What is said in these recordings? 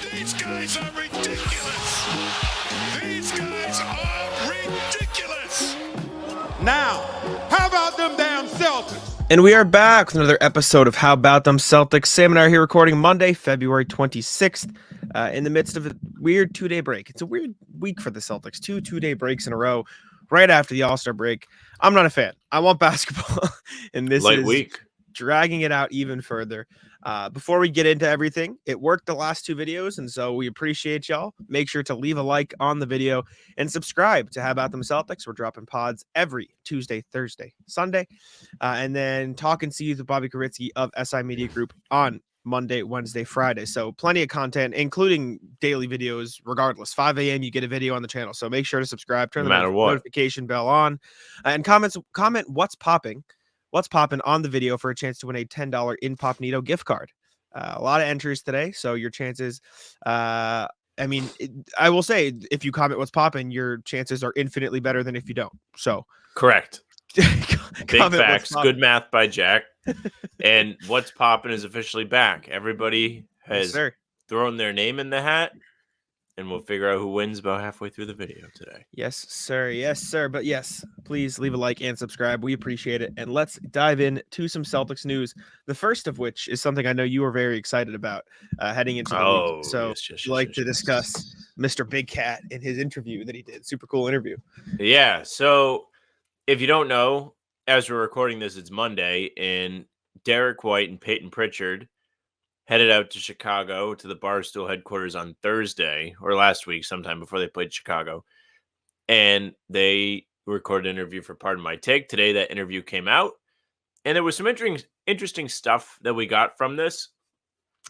These guys are ridiculous. These guys are ridiculous. Now, how about them damn Celtics? And we are back with another episode of How About Them Celtics. Sam and I are here recording Monday, February 26th, in the midst of a weird 2-day break. It's a weird week for the Celtics. Two-day breaks in a row, right after the All-Star break. I'm not a fan. I want basketball, and this Light is week. dragging it out even further. Before we get into everything, it worked the last two videos, and so we appreciate y'all. Make sure to leave a like on the video and subscribe to How About Them Celtics. We're dropping pods every Tuesday, Thursday, Sunday, and then talk and see you with Bobby Koritsky of SI Media Group on Monday, Wednesday, Friday. So plenty of content, including daily videos. Regardless, 5 a.m. you get a video on the channel. So make sure to subscribe, turn No the matter what. notification bell on, and comment what's popping on the video for a chance to win a $10 Incognito gift card. A lot of entries today, so your chances, I will say, if you comment what's popping, your chances are infinitely better than if you don't. So Correct. Big comment facts. what's Good math by Jack. And what's popping is officially back. Everybody has thrown their name in the hat, and we'll figure out who wins about halfway through the video today. Yes, sir. Yes, sir. But yes, please leave a like and subscribe. We appreciate it. And let's dive into some Celtics news. The first of which is something I know you are very excited about heading into the week. So to discuss Mr. Big Cat in his interview that he did. Super cool interview. Yeah. So if you don't know, as we're recording this, it's Monday, and Derek White and Peyton Pritchard headed out to Chicago to the Barstool headquarters on Thursday, or last week, sometime before they played Chicago. And they recorded an interview for Pardon My Take. Today, that interview came out. And there was some interesting stuff that we got from this.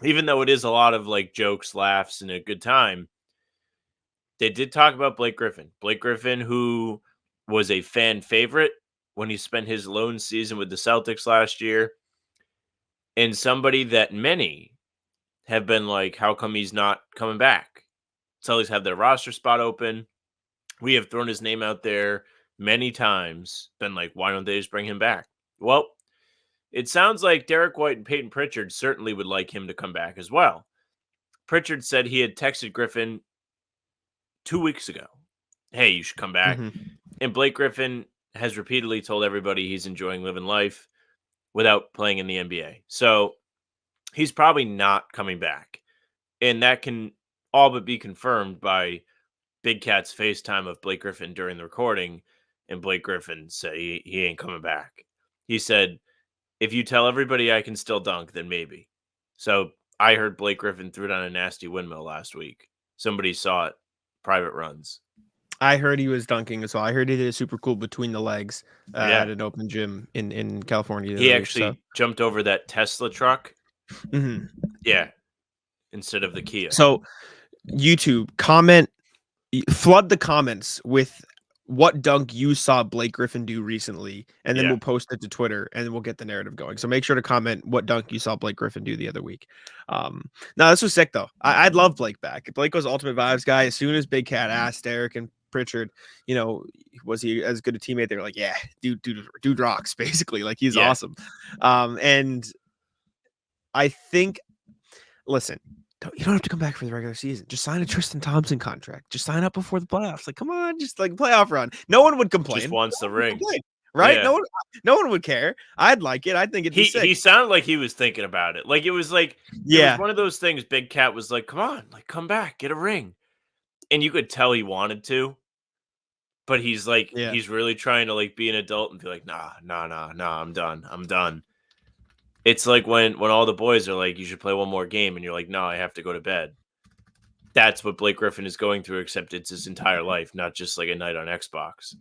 Even though it is a lot of like jokes, laughs, and a good time, they did talk about Blake Griffin. Blake Griffin, who was a fan favorite when he spent his lone season with the Celtics last year. And somebody that many have been like, how come he's not coming back? Celtics have their roster spot open. We have thrown his name out there many times, been like, why don't they just bring him back? Well, it sounds like Derek White and Peyton Pritchard certainly would like him to come back as well. Pritchard said he had texted Griffin 2 weeks ago, hey, you should come back. Mm-hmm. And Blake Griffin has repeatedly told everybody he's enjoying living life without playing in the NBA. So he's probably not coming back. And that can all but be confirmed by Big Cat's FaceTime of Blake Griffin during the recording. And Blake Griffin said he ain't coming back. He said, if you tell everybody I can still dunk, then maybe. So I heard Blake Griffin threw down a nasty windmill last week. Somebody saw it. Private runs. I heard he was dunking as well. I heard he did a super cool between the legs at an open gym in California. He actually jumped over that Tesla truck. Mm-hmm. Yeah. Instead of the Kia. So YouTube, flood the comments with what dunk you saw Blake Griffin do recently, and then we'll post it to Twitter, and then we'll get the narrative going. So make sure to comment what dunk you saw Blake Griffin do the other week. No, this was sick, though. I'd love Blake back. Blake was Ultimate Vibes guy. As soon as Big Cat asked Derek and Pritchard, was he as good a teammate? They were like, yeah, dude rocks, basically. Like, he's awesome. And I think, listen, you don't have to come back for the regular season. Just sign a Tristan Thompson contract. Just sign up before the playoffs. Like, come on, just like playoff run. No one would complain. Just wants the ring, right? Yeah. No one would care. I'd like it. I think it'd be sick. He sounded like he was thinking about it. Like, it was like, it was one of those things. Big Cat was like, come on, like, come back, get a ring. And you could tell he wanted to, but he's like, he's really trying to like be an adult and be like, nah, I'm done. It's like when all the boys are like, you should play one more game, and you're like, no, I have to go to bed. That's what Blake Griffin is going through, except it's his entire life, not just like a night on Xbox.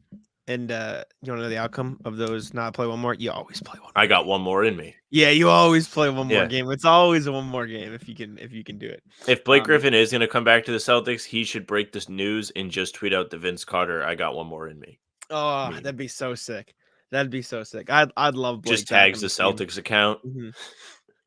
And you want to know the outcome of those not play one more? You always play one more. I got one more in me. Yeah, you always play one more game. It's always a one more game if you can do it. If Blake Griffin is going to come back to the Celtics, he should break this news and just tweet out the Vince Carter, I got one more in me. Oh, that'd be so sick. That'd be so sick. I'd love Blake. Just tags the Celtics account. Mm-hmm.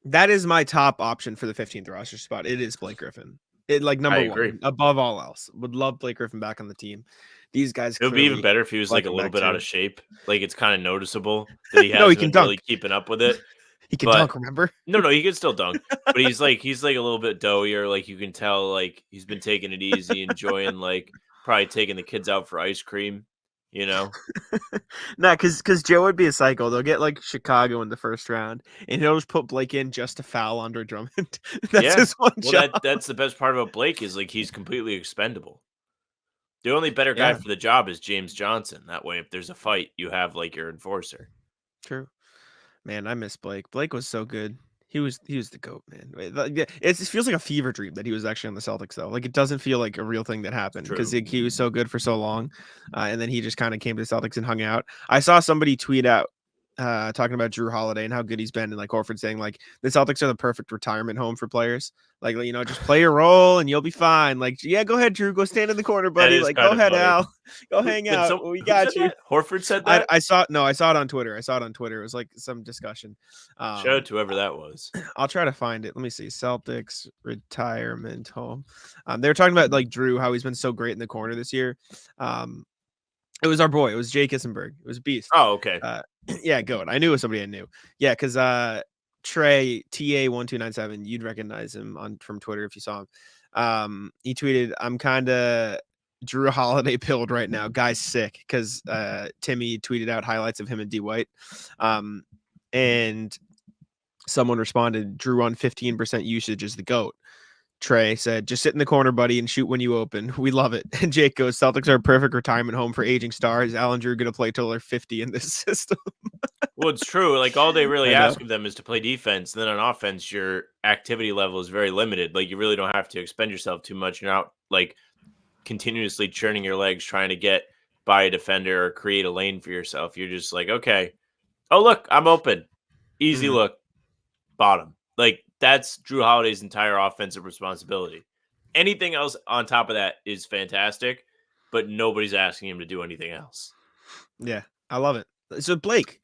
That is my top option for the 15th roster spot. It is Blake Griffin. Number one, above all else. Would love Blake Griffin back on the team. These guys. It would be even better if he was like a little bit out of shape. Like, it's kind of noticeable that he hasn't been really keeping up with it. He can but dunk, remember? no, he can still dunk, but he's like a little bit doughier. Like you can tell, like he's been taking it easy, enjoying like probably taking the kids out for ice cream. You know, Nah, because Joe would be a psycho. They'll get like Chicago in the first round, and he'll just put Blake in just to foul Andre Drummond. That's yeah. his one Well, job. that's the best part about Blake is like he's completely expendable. The only better guy Yeah, for the job is James Johnson. That way, if there's a fight, you have like your enforcer. true. Man, I miss Blake. Blake was so good. He was the GOAT, man. Yeah, it feels like a fever dream that he was actually on the Celtics though. Like it doesn't feel like a real thing that happened because True. he was so good for so long, and then he just kind of came to the Celtics and hung out. I saw somebody tweet out talking about Drew Holiday and how good he's been, and like Horford saying like the Celtics are the perfect retirement home for players. Like just play your role and you'll be fine. Like yeah, go ahead, Drew, go stand in the corner, That buddy. is Like go kind of ahead, funny. Al, go hang out. We Who got said you. that? Horford said that. I saw no, I saw it on Twitter. It was like some discussion. Shout out to whoever that was. I'll try to find it. Let me see. Celtics retirement home. They were talking about like Drew, how he's been so great in the corner this year. It was our boy. It was Jay Kissenberg. It was a beast. Oh, okay. Yeah, good. I knew it was somebody I knew. Yeah, because Trey TA1297, you'd recognize him from Twitter if you saw him. He tweeted, "I'm kind of Drew Holiday pilled right now. Guy's sick." Because Timmy tweeted out highlights of him and D White, and someone responded, "Drew on 15% usage is the GOAT." Trey said, "Just sit in the corner, buddy, and shoot when you open. We love it." And Jake goes, "Celtics are a perfect retirement home for aging stars. Alan Drew going to play till they're 50 in this system." Well, it's true. Like all they really I know. ask of them is to play defense. And then on offense, your activity level is very limited. Like you really don't have to expend yourself too much. You're not like continuously churning your legs trying to get by a defender or create a lane for yourself. You're just like, okay, oh look, I'm open. Easy look, bottom. Like that's Drew Holiday's entire offensive responsibility. Anything else on top of that is fantastic, but nobody's asking him to do anything else. Yeah, I love it. So Blake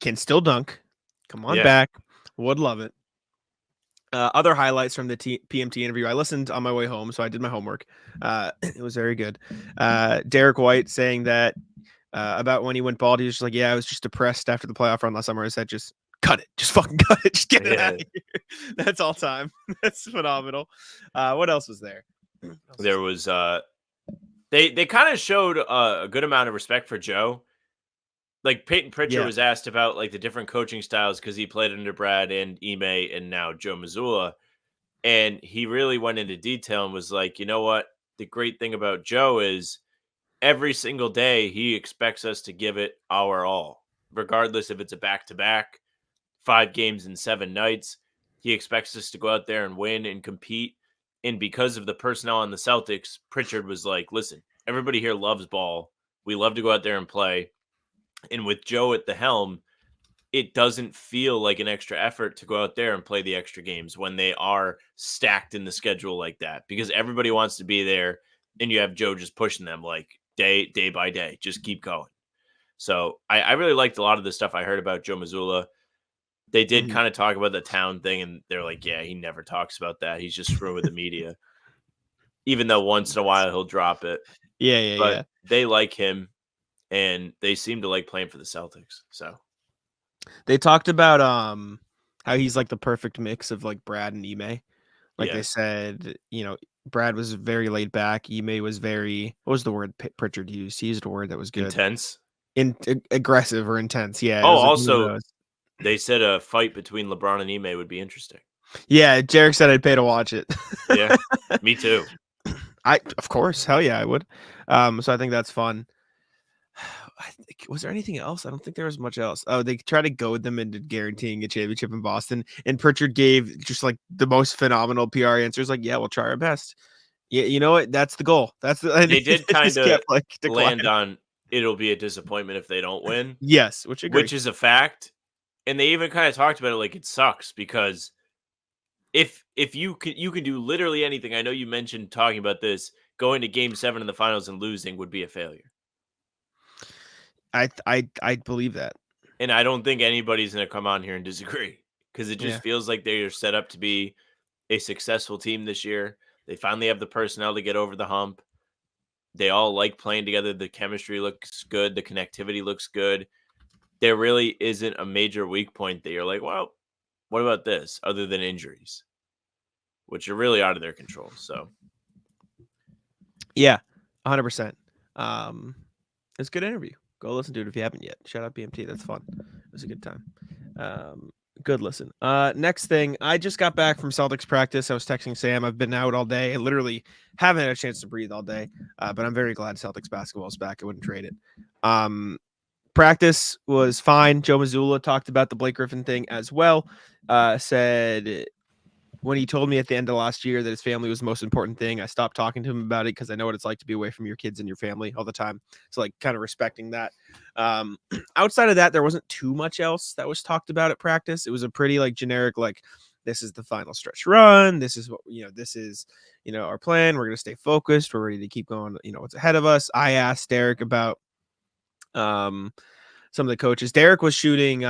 can still dunk. Come on Yeah. back. Would love it. Other highlights from the PMT interview. I listened on my way home, so I did my homework. It was very good. Derek White saying that about when he went bald, he was just like, "Yeah, I was just depressed after the playoff run last summer." I said, "Just cut it. Just fucking cut it. Just get it out of here." That's all time. That's phenomenal. What else was there? There was they kind of showed a good amount of respect for Joe. Like Peyton Pritchard was asked about like the different coaching styles because he played under Brad and Ime and now Joe Mazzulla. And he really went into detail and was like, you know what? The great thing about Joe is every single day he expects us to give it our all, regardless if it's a back-to-back, 5 games in 7 nights. He expects us to go out there and win and compete. And because of the personnel on the Celtics, Pritchard was like, listen, everybody here loves ball. We love to go out there and play. And with Joe at the helm, it doesn't feel like an extra effort to go out there and play the extra games when they are stacked in the schedule like that, because everybody wants to be there and you have Joe just pushing them like day by day, just keep going. So I really liked a lot of the stuff I heard about Joe Mazzulla. They did kind of talk about the town thing and they're like, yeah, he never talks about that. He's just screwing with the media, even though once in a while he'll drop it. Yeah. They like him and they seem to like playing for the Celtics. So they talked about how he's like the perfect mix of like Brad and Ime. Like they said, Brad was very laid back. Ime was very, what was the word Pritchard used? He used a word that was good. Intense. Aggressive or intense. Yeah. Oh, also, they said a fight between LeBron and Ime would be interesting. Yeah, Jarek said I'd pay to watch it. Yeah, me too. Of course, hell yeah, I would. So I think that's fun. Was there anything else? I don't think there was much else. Oh, they tried to goad them into guaranteeing a championship in Boston, and Pritchard gave just like the most phenomenal PR answers. Like, yeah, we'll try our best. Yeah, you know what? That's the goal. That's the. They did kind of land on it'll be a disappointment if they don't win. Yes, which is a fact, and they even kind of talked about it like it sucks because if you can do literally anything. I know you mentioned talking about this. Going to Game 7 in the finals and losing would be a failure. I believe that, and I don't think anybody's going to come on here and disagree because it just feels like they are set up to be a successful team this year. They finally have the personnel to get over the hump. They all like playing together. The chemistry looks good. The connectivity looks good. There really isn't a major weak point that you're like, well, what about this? Other than injuries, which are really out of their control. So, yeah, 100%. It's a good interview. Go listen to it if you haven't yet. Shout out BMT. That's fun. It was a good time. Good listen. Next thing, I just got back from Celtics practice. I was texting Sam. I've been out all day. I literally haven't had a chance to breathe all day. But I'm very glad Celtics basketball is back. I wouldn't trade it. Practice was fine. Joe Mazzulla talked about the Blake Griffin thing as well. Said when he told me at the end of last year that his family was the most important thing, I stopped talking to him about it because I know what it's like to be away from your kids and your family all the time. So like kind of respecting that. Outside of that, there wasn't too much else that was talked about at practice. It was a pretty like generic, like, this is the final stretch run. This is what, this is, our plan. We're going to stay focused. We're ready to keep going. What's ahead of us. I asked Derek about some of the coaches. Derek was shooting,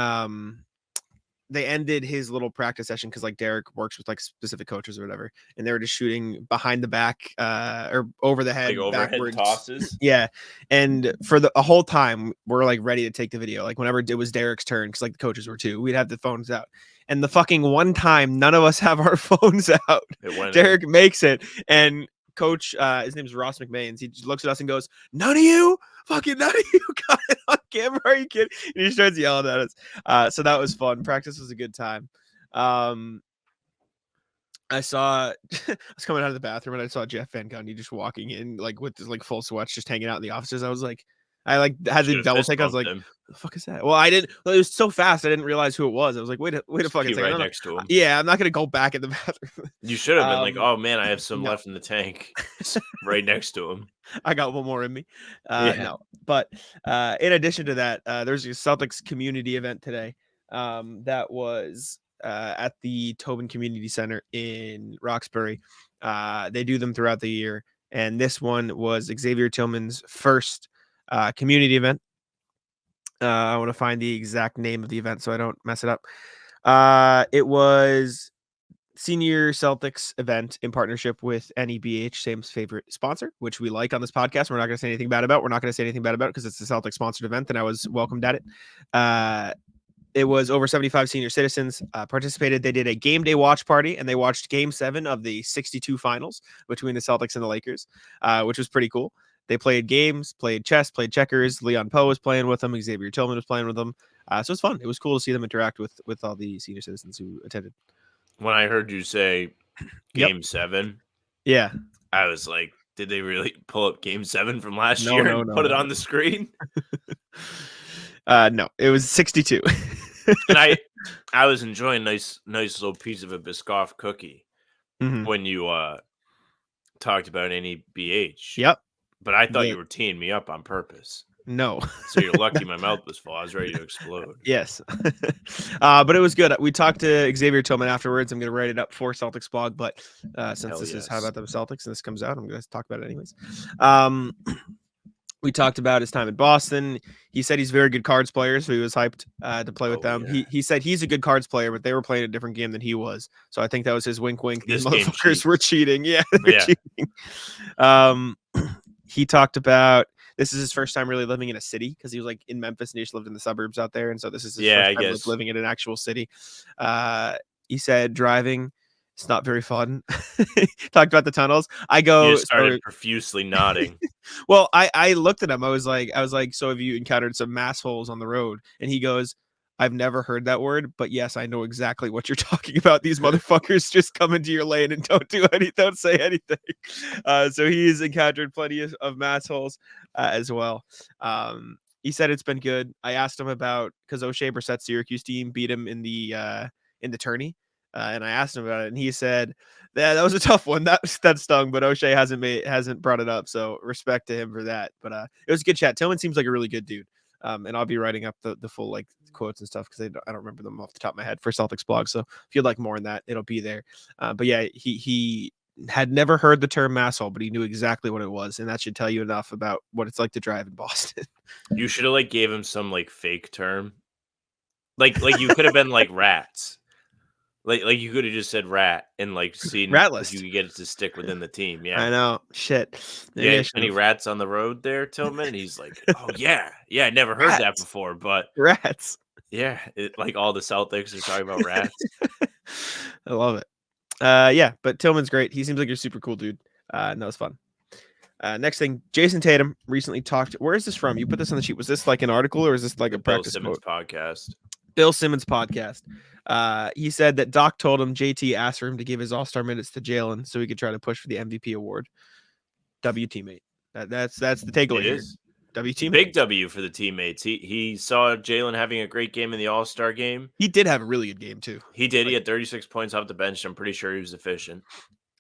they ended his little practice session because like Derek works with like specific coaches or whatever, and they were just shooting behind the back or over the head, like overhead backwards tosses. Yeah, and for a whole time we're like ready to take the video. Like whenever it was Derek's turn, because like the coaches were too, we'd have the phones out. And the fucking one time none of us have our phones out, Derek makes it, and coach, his name is Ross McMahon. He just looks at us and goes, none of you got it on camera. Are you kidding? And he starts yelling at us. So that was fun. Practice was a good time. I was coming out of the bathroom and I saw Jeff Van Gundy just walking in like with his like full sweats, just hanging out in the offices. I was like, I like had to double take. I was like, what the fuck is that? Well, I didn't. Well, it was so fast. I didn't realize who it was. I was like, wait a fucking second. Right next to him. Yeah, I'm not gonna go back in the bathroom. You should have been like, oh man, I have some left in the tank. Right next to him. I got one more in me. No, but in addition to that, there's a Celtics community event today. That was at the Tobin Community Center in Roxbury. They do them throughout the year, and this one was Xavier Tillman's first community event. I want to find the exact name of the event so I don't mess it up. It was Senior Celtics event in partnership with NEBH, Sam's favorite sponsor, which we like on this podcast. We're not going to say anything bad about. We're not going to say anything bad about it because it's a Celtics sponsored event, and I was welcomed at it. It was over 75 senior citizens participated. They did a game day watch party, and they watched Game 7 of the 62 finals between the Celtics and the Lakers, which was pretty cool. They played games, played chess, played checkers. Leon Poe was playing with them. Xavier Tillman was playing with them. So it was fun. It was cool to see them interact with all the senior citizens who attended. When I heard you say Game 7, yeah, I was like, did they really pull up Game 7 from last year and put it on the screen? No, it was 62. And I was enjoying nice little piece of a Biscoff cookie when you talked about NEBH. Yep. But I thought you were teeing me up on purpose. No. So you're lucky my mouth was full. I was ready to explode. Yes. But it was good. We talked to Xavier Tillman afterwards. I'm going to write it up for Celtics blog, but since this is How About Them Celtics and this comes out, I'm going to talk about it anyways. We talked about his time in Boston. He said he's a very good cards player, so he was hyped to play with them. Yeah. He said he's a good cards player, but they were playing a different game than he was. So I think that was his wink. These motherfuckers were cheating. Yeah, cheating. He talked about this is his first time really living in a city because he was like in Memphis and he just lived in the suburbs out there. And so this is his first time living in an actual city. He said driving, it's not very fun. Talked about the tunnels. You started profusely nodding. Well, I looked at him. I was like, so have you encountered some mass holes on the road? And he goes, I've never heard that word, but yes, I know exactly what you're talking about. These motherfuckers just come into your lane and don't say anything. So he's encountered plenty of mass holes as well. He said it's been good. I asked him about because O'Shea Brissett's Syracuse team beat him in the tourney. And I asked him about it, and he said that was a tough one. That stung, but O'Shea hasn't brought it up. So respect to him for that. But it was a good chat. Tillman seems like a really good dude. And I'll be writing up the full like quotes and stuff because I don't remember them off the top of my head for Celtics blog. So if you'd like more on that, it'll be there. But yeah, he had never heard the term masshole, but he knew exactly what it was, and that should tell you enough about what it's like to drive in Boston. You should have like gave him some like fake term, like you could have been like rats. Like you could have just said rat and like seen rat list. You could get it to stick within the team. Yeah, I know. Shit. Yeah, any rats on the road there, Tillman? He's like, oh yeah, I never heard that before. But rats. Yeah, like all the Celtics are talking about rats. I love it. Yeah, but Tillman's great. He seems like you're super cool, dude. And that was fun. Next thing, Jason Tatum recently talked. Where is this from? You put this on the sheet. Was this like an article or is this like The a Bill practice Simmons quote? podcast. Bill Simmons podcast. He said that Doc told him JT asked for him to give his All-Star minutes to Jalen so he could try to push for the MVP award. W teammate. That's the takeaway. It here. is. W teammate. Big W for the teammates. He saw Jalen having a great game in the All-Star game. He did have a really good game too. He did. He had 36 points off the bench. I'm pretty sure he was efficient.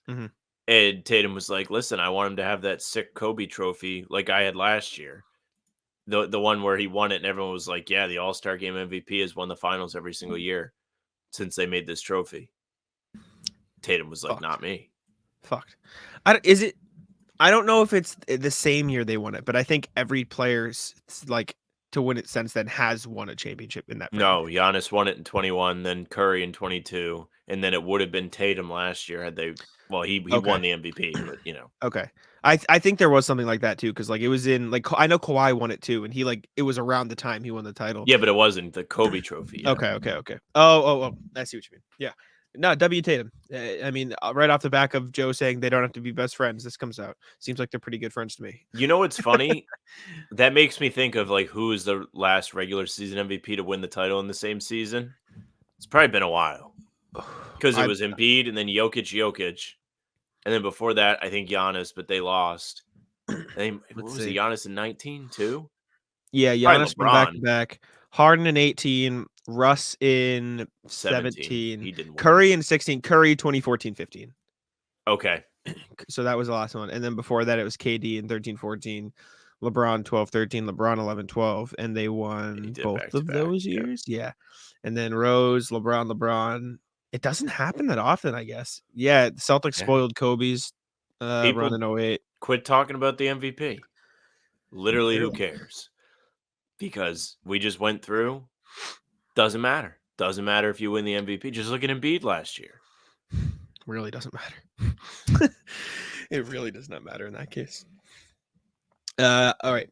Mm-hmm. And Tatum was like, listen, I want him to have that sick Kobe trophy like I had last year. The one where he won it and everyone was like, yeah, the All-Star game MVP has won the finals every single year since they made this trophy. Tatum was like, Fucked. not me. Fucked. I don't know if it's the same year they won it, but I think every player's like to win it since then has won a championship in that. No, Giannis won it in 21, then Curry in 22, and then it would have been Tatum last year had they. Well, he won the MVP, but you know. Okay, I think there was something like that too, because like it was in like I know Kawhi won it too, and he like it was around the time he won the title. Yeah, but it wasn't the Kobe trophy. Okay. Oh, I see what you mean. Yeah. No, W Tatum. I mean, right off the back of Joe saying they don't have to be best friends, this comes out. Seems like they're pretty good friends to me. You know what's funny? That makes me think of like who is the last regular season MVP to win the title in the same season. It's probably been a while because it was Embiid and then Jokic, and then before that I think Giannis, but they lost. What was it? Giannis in 19 too? Yeah, Giannis back to back. Harden in 18, Russ in 17. He didn't win. Curry in 16, Curry 2014-15. Okay. So that was the last one. And then before that, it was KD in 13-14, LeBron 12-13, LeBron 11-12, and they won both of those years. Yeah. And then Rose, LeBron. It doesn't happen that often, I guess. Yeah, the Celtics spoiled Kobe's run in 08. Quit talking about the MVP. Literally, who cares? Because we just went through. Doesn't matter. Doesn't matter if you win the MVP. Just look at Embiid last year. Really doesn't matter. It really does not matter in that case. All right.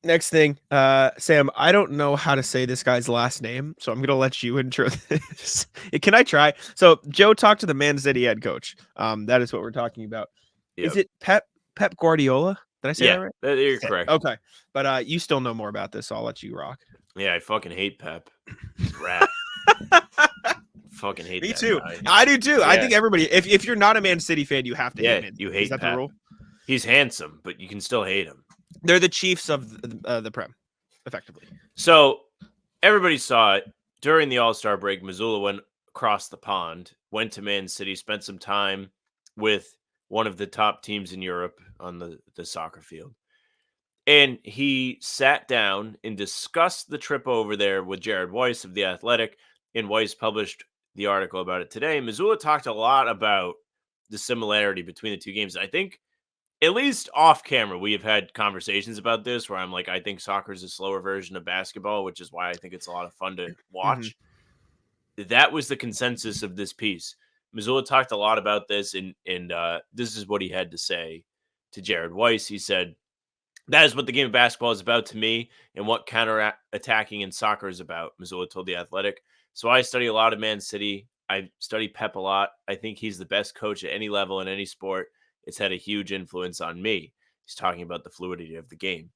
Next thing, Sam, I don't know how to say this guy's last name, so I'm going to let you intro this. Can I try? So Joe talked to the Man City head coach. That is what we're talking about. Yep. Is it Pep Guardiola? Did I say that right? You're correct. Okay. But you still know more about this, so I'll let you rock. Yeah, I fucking hate Pep. Rat. Fucking hate Me that too. guy. I do too. Yeah. I think everybody, if you're not a Man City fan, you have to hate him. You hate Is that Pep. the rule? He's handsome, but you can still hate him. They're the Chiefs of the Prem, effectively. So everybody saw it during the All-Star break. Mazzulla went across the pond, went to Man City, spent some time with one of the top teams in Europe on the soccer field. And he sat down and discussed the trip over there with Jared Weiss of The Athletic, and Weiss published the article about it today. Mazzulla talked a lot about the similarity between the two games. I think, at least off camera, we have had conversations about this where I'm like, I think soccer is a slower version of basketball, which is why I think it's a lot of fun to watch. Mm-hmm. That was the consensus of this piece. Mazzulla talked a lot about this, and this is what he had to say to Jared Weiss. He said, that is what the game of basketball is about to me and what counter-attacking in soccer is about, Mazzulla told The Athletic. So I study a lot of Man City. I study Pep a lot. I think he's the best coach at any level in any sport. It's had a huge influence on me. He's talking about the fluidity of the game.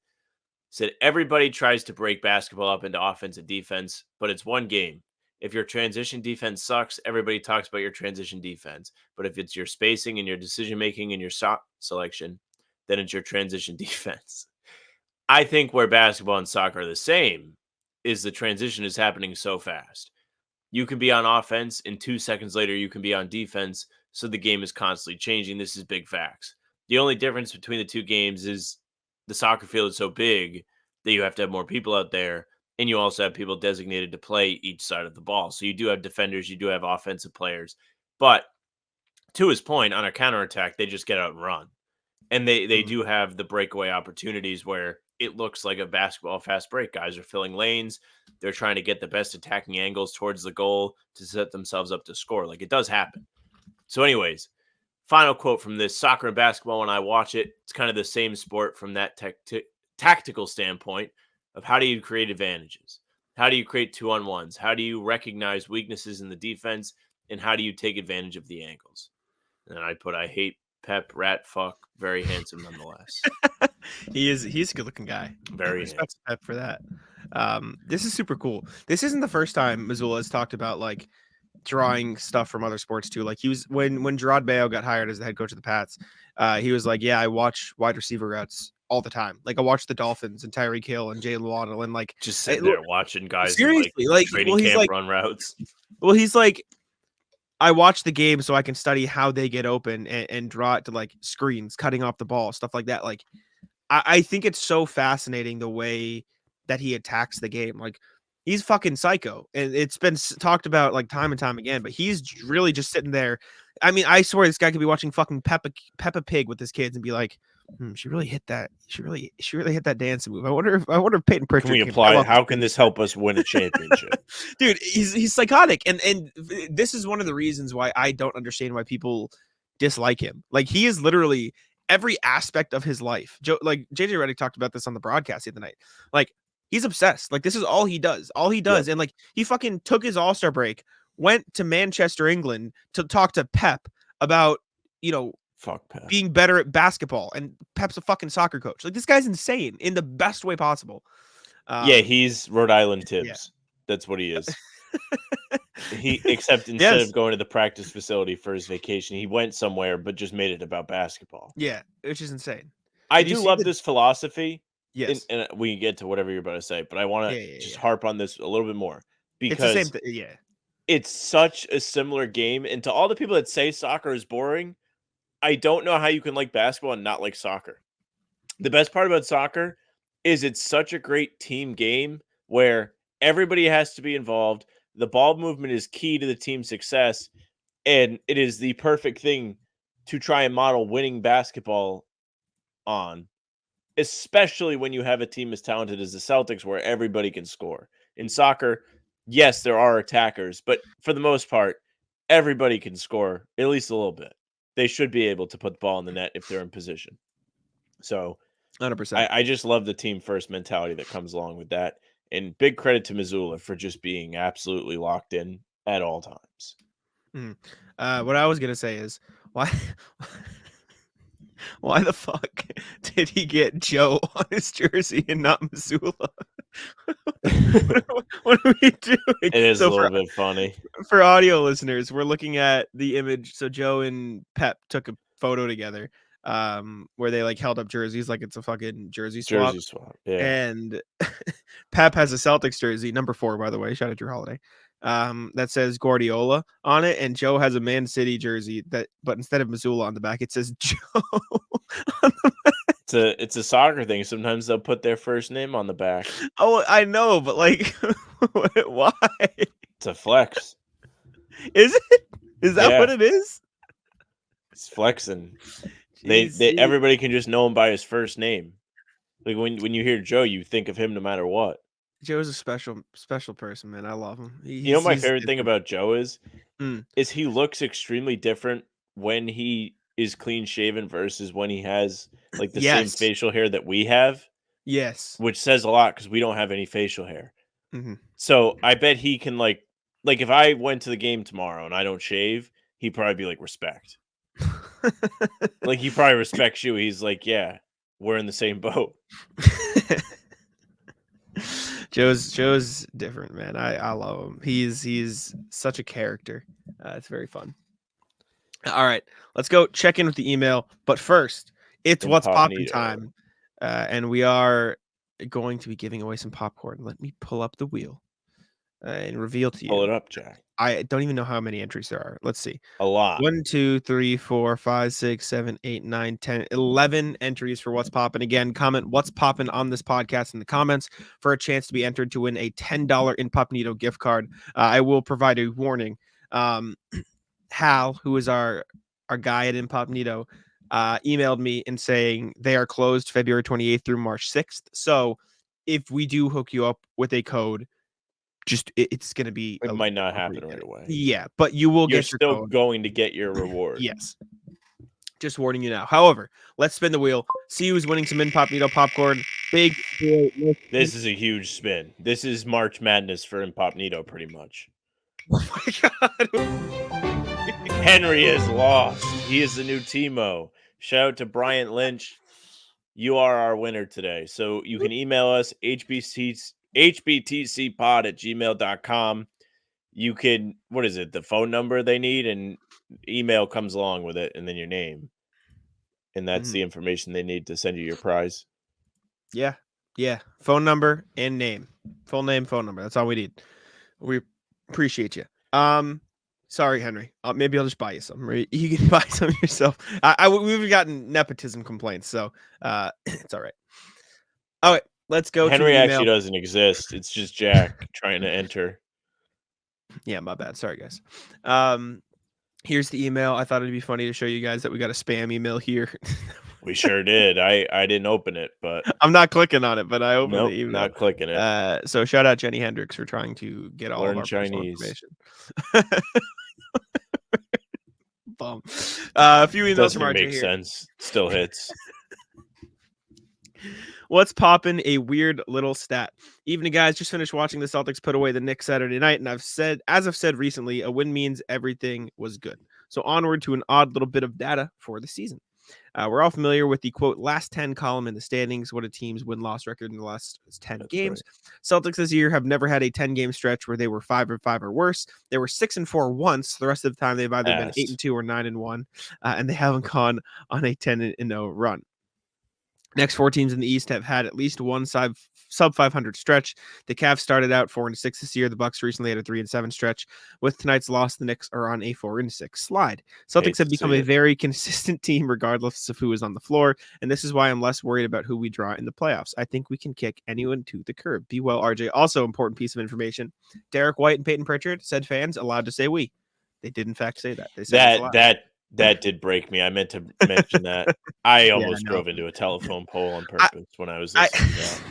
He said, everybody tries to break basketball up into offense and defense, but it's one game. If your transition defense sucks, everybody talks about your transition defense. But if it's your spacing and your decision-making and your shot selection, then it's your transition defense. I think where basketball and soccer are the same is the transition is happening so fast. You can be on offense, and 2 seconds later, you can be on defense. So the game is constantly changing. This is big facts. The only difference between the two games is the soccer field is so big that you have to have more people out there, and you also have people designated to play each side of the ball. So you do have defenders, you do have offensive players. But to his point, on a counterattack, they just get out and run. And they do have the breakaway opportunities where it looks like a basketball fast break. Guys are filling lanes. They're trying to get the best attacking angles towards the goal to set themselves up to score. Like, it does happen. So anyways, final quote from this: soccer and basketball, when I watch it, it's kind of the same sport from that tactical standpoint of how do you create advantages? How do you create 2-on-1s? How do you recognize weaknesses in the defense? And how do you take advantage of the angles? And I hate Pep, rat, fuck, very handsome nonetheless. He's a good looking guy. Very Respect handsome. Pep for that. This is super cool. This isn't the first time Mazzulla has talked about like drawing stuff from other sports too. Like he was when Gerard Mayo got hired as the head coach of the Pats, he was like, yeah, I watch wide receiver routes all the time. Like I watch the Dolphins and Tyreek Hill and Jay Waddle and like just sitting there watching guys seriously in, like training camp run routes. Well, he's like, I watch the game so I can study how they get open and draw it to like screens, cutting off the ball, stuff like that. Like I think it's so fascinating the way that he attacks the game. Like he's fucking psycho, and it's been talked about like time and time again. But he's really just sitting there. I mean, I swear this guy could be watching fucking Peppa Pig with his kids and be like, she really hit that. She really hit that dance move. I wonder if Peyton Pritchard can we apply it? How can this help us win a championship? Dude, he's psychotic, and this is one of the reasons why I don't understand why people dislike him. Like he is literally every aspect of his life. Like JJ Redick talked about this on the broadcast the other night. Like he's obsessed. Like this is all he does. Yep. And like he fucking took his All-Star break, went to Manchester, England to talk to Pep about, fuck Pep, being better at basketball. And Pep's a fucking soccer coach. Like this guy's insane in the best way possible. Yeah, he's Rhode Island Tibbs. Yeah. That's what he is. Except instead of going to the practice facility for his vacation, he went somewhere but just made it about basketball. Yeah, which is insane. I do love this philosophy. Yes, and we can get to whatever you're about to say, but I want to just harp on this a little bit more because it's the same thing. It's such a similar game. And to all the people that say soccer is boring, I don't know how you can like basketball and not like soccer. The best part about soccer is it's such a great team game where everybody has to be involved. The ball movement is key to the team's success, and it is the perfect thing to try and model winning basketball on, especially when you have a team as talented as the Celtics where everybody can score. In soccer, yes, there are attackers, but for the most part, everybody can score at least a little bit. They should be able to put the ball in the net if they're in position. So 100%. I just love the team first mentality that comes along with that. And big credit to Mazzulla for just being absolutely locked in at all times. What I was going to say is why the fuck did he get Joe on his jersey and not Mazzulla? What are we doing? It is a little bit funny. For audio listeners, we're looking at the image. So Joe and Pep took a photo together where they like held up jerseys like it's a fucking jersey swap. Yeah. And Pep has a Celtics jersey, number 4, by the way. Shout out to your holiday. That says Guardiola on it, and Joe has a Man City jersey but instead of Mazzulla on the back, it says Joe on the back. It's a soccer thing. Sometimes they'll put their first name on the back. Oh, I know, but like, why? It's a flex. Is it? Is that what it is? It's flexing. Everybody can just know him by his first name. Like when you hear Joe, you think of him no matter what. Joe's a special person, man. I love him. My favorite thing about Joe is he looks extremely different when he is clean shaven versus when he has like the same facial hair that we have. Yes. Which says a lot because we don't have any facial hair. Mm-hmm. So I bet he can like if I went to the game tomorrow and I don't shave, he'd probably be like, respect. Like he probably respects you. He's like, yeah, we're in the same boat. Joe's different, man. I love him. He's such a character. It's very fun. All right, let's go check in with the email. But first, it's What's Poppin' time. And we are going to be giving away some popcorn. Let me pull up the wheel and reveal to you. Pull it up, Jack. I don't even know how many entries there are. Let's see. A lot. 1, 2, 3, 4, 5, 6, 7, 8, 9, 10, 11 entries for What's Poppin'. Again, comment What's Poppin' on this podcast in the comments for a chance to be entered to win a $10 Incognito gift card. I will provide a warning. Hal, who is our guy at Incognito, emailed me and saying they are closed February 28th through March 6th. So if we do hook you up with a code, it's going to be... It might not happen right away. Yeah, but you will get your still code. Going to get your reward. Yes. Just warning you now. However, let's spin the wheel. See who's winning some Incognito popcorn. Big boy. This is a huge spin. This is March Madness for Incognito, pretty much. Oh my God. Henry is lost. He is the new Timo. Shout out to Bryant Lynch. You are our winner today. So you can email us hbtcpod@gmail.com. You can, what is it, the phone number they need, and email comes along with it, and then your name. And that's the information they need to send you your prize. Yeah. Yeah. Phone number and name. Full name, phone number. That's all we need. We appreciate you. Sorry, Henry. Maybe I'll just buy you some. Right? You can buy some yourself. We've gotten nepotism complaints, so it's all right. All right, let's go Henry to actually doesn't exist. It's just Jack trying to enter. Yeah, my bad. Sorry, guys. Here's the email. I thought it'd be funny to show you guys that we got a spam email here. We sure did. I didn't open it, but I'm not clicking on it, but I opened nope, the email. not clicking it. So shout out Jenny Hendricks for trying to get all Learn of our Chinese. personal information. Bum. A few emails Doesn't from RJ make here. sense. Still hits. What's poppin'? A weird little stat. Evening, guys. Just finished watching the Celtics put away the Knicks Saturday night, and I've said recently, a win means everything was good. So onward to an odd little bit of data for the season. We're all familiar with the quote last 10 column in the standings. What a team's win-loss record in the last 10 games. Right. Celtics this year have never had a 10-game stretch where they were 5-5 or worse. They were 6-4 once. The rest of the time they've either been 8-2 or 9-1, and they haven't gone on a 10-0 run. Next four teams in the East have had at least one sub 500 stretch. The Cavs started out 4-6 this year. The Bucks recently had a 3-7 stretch. With tonight's loss, the Knicks are on a 4-6 slide. Celtics have become a very consistent team regardless of who is on the floor, and this is why I'm less worried about who we draw in the playoffs. I think we can kick anyone to the curb. Be well, RJ. Also, important piece of information: Derek White and Peyton Pritchard said fans allowed to say we. They did in fact say that. They said that did break me. I meant to mention that. I almost drove into a telephone pole on purpose when I was listening to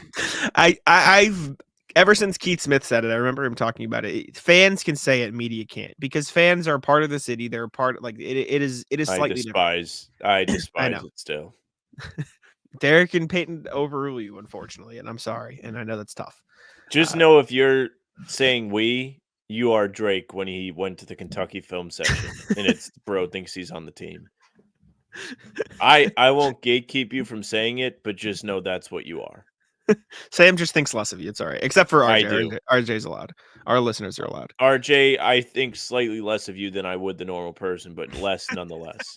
that. I've ever since Keith Smith said it, I remember him talking about it. Fans can say it, media can't, because fans are part of the city. They're part, like it is slightly different. I despise it still. Derek and Peyton overrule you, unfortunately, and I'm sorry, and I know that's tough. Just know if you're saying we, you are Drake when he went to the Kentucky film session, and it's bro thinks he's on the team. I won't gatekeep you from saying it, but just know that's what you are. Sam just thinks less of you. It's all right, except for RJ. RJ's allowed. Our listeners are allowed. RJ, I think slightly less of you than I would the normal person, but less nonetheless.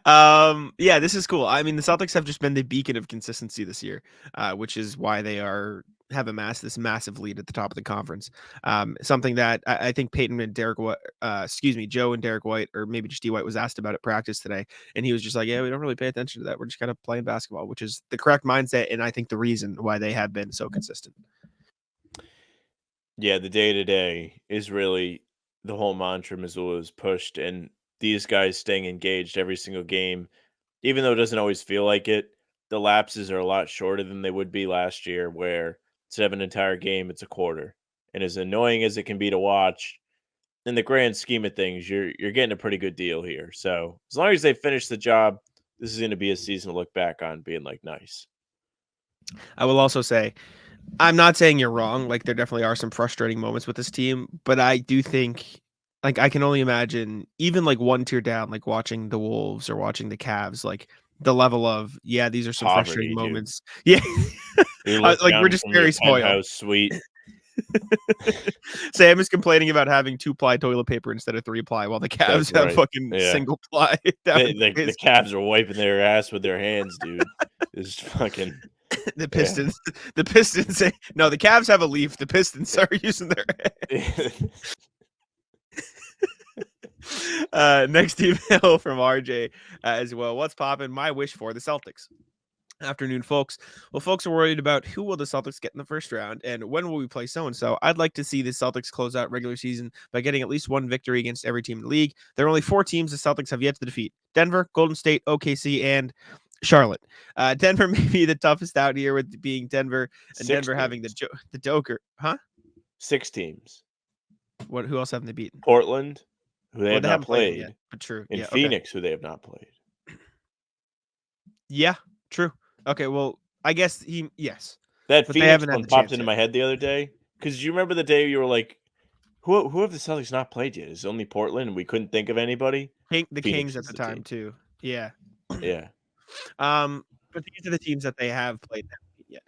Yeah, this is cool. I mean, the Celtics have just been the beacon of consistency this year, which is why they have this massive lead at the top of the conference. Something that I think Joe and Derek White, or maybe just D White, was asked about at practice today, and he was just like, "Yeah, we don't really pay attention to that. We're just kind of playing basketball," which is the correct mindset, and I think the reason why they have been so consistent. Yeah, the day-to-day is really the whole mantra Mazzulla has pushed, and these guys staying engaged every single game, even though it doesn't always feel like it. The lapses are a lot shorter than they would be last year, where instead of an entire game, it's a quarter. And as annoying as it can be to watch, in the grand scheme of things, you're getting a pretty good deal here. So as long as they finish the job, this is going to be a season to look back on being like nice. I will also say, I'm not saying you're wrong. Like, there definitely are some frustrating moments with this team, but I do think, like, I can only imagine even like one tier down, like watching the Wolves or watching the Cavs, like the level of, yeah, these are some frustrating moments. Yeah. Like, we're just very spoiled. Suite. Sam is complaining about having 2-ply toilet paper instead of 3-ply, while the Cavs have fucking single-ply. The Cavs are wiping their ass with their hands, dude. It's fucking... The Pistons say, no, the Cavs have a leaf. The Pistons are using their hands. Next email from RJ as well. What's poppin'? My wish for the Celtics. Afternoon, folks. Well, folks are worried about who will the Celtics get in the first round and when will we play so-and-so. I'd like to see the Celtics close out regular season by getting at least one victory against every team in the league. There are only 4 teams the Celtics have yet to defeat: Denver, Golden State, OKC, and Charlotte. Denver may be the toughest out here, with being Denver and Denver having the Joker. Huh? 6 teams. Who else haven't they beaten? Portland, who they have not played. Yet, but true. And Phoenix, who they have not played. Yeah, true. Okay, well, I guess yes. That But they Phoenix haven't had one the popped chance into yet. my head the other day because you remember the day you were like, "Who have the Celtics not played yet? Is it only Portland?" And we couldn't think of anybody. The Phoenix Kings at is the the time team. too. Yeah. Yeah, But these are the teams that they have played yet.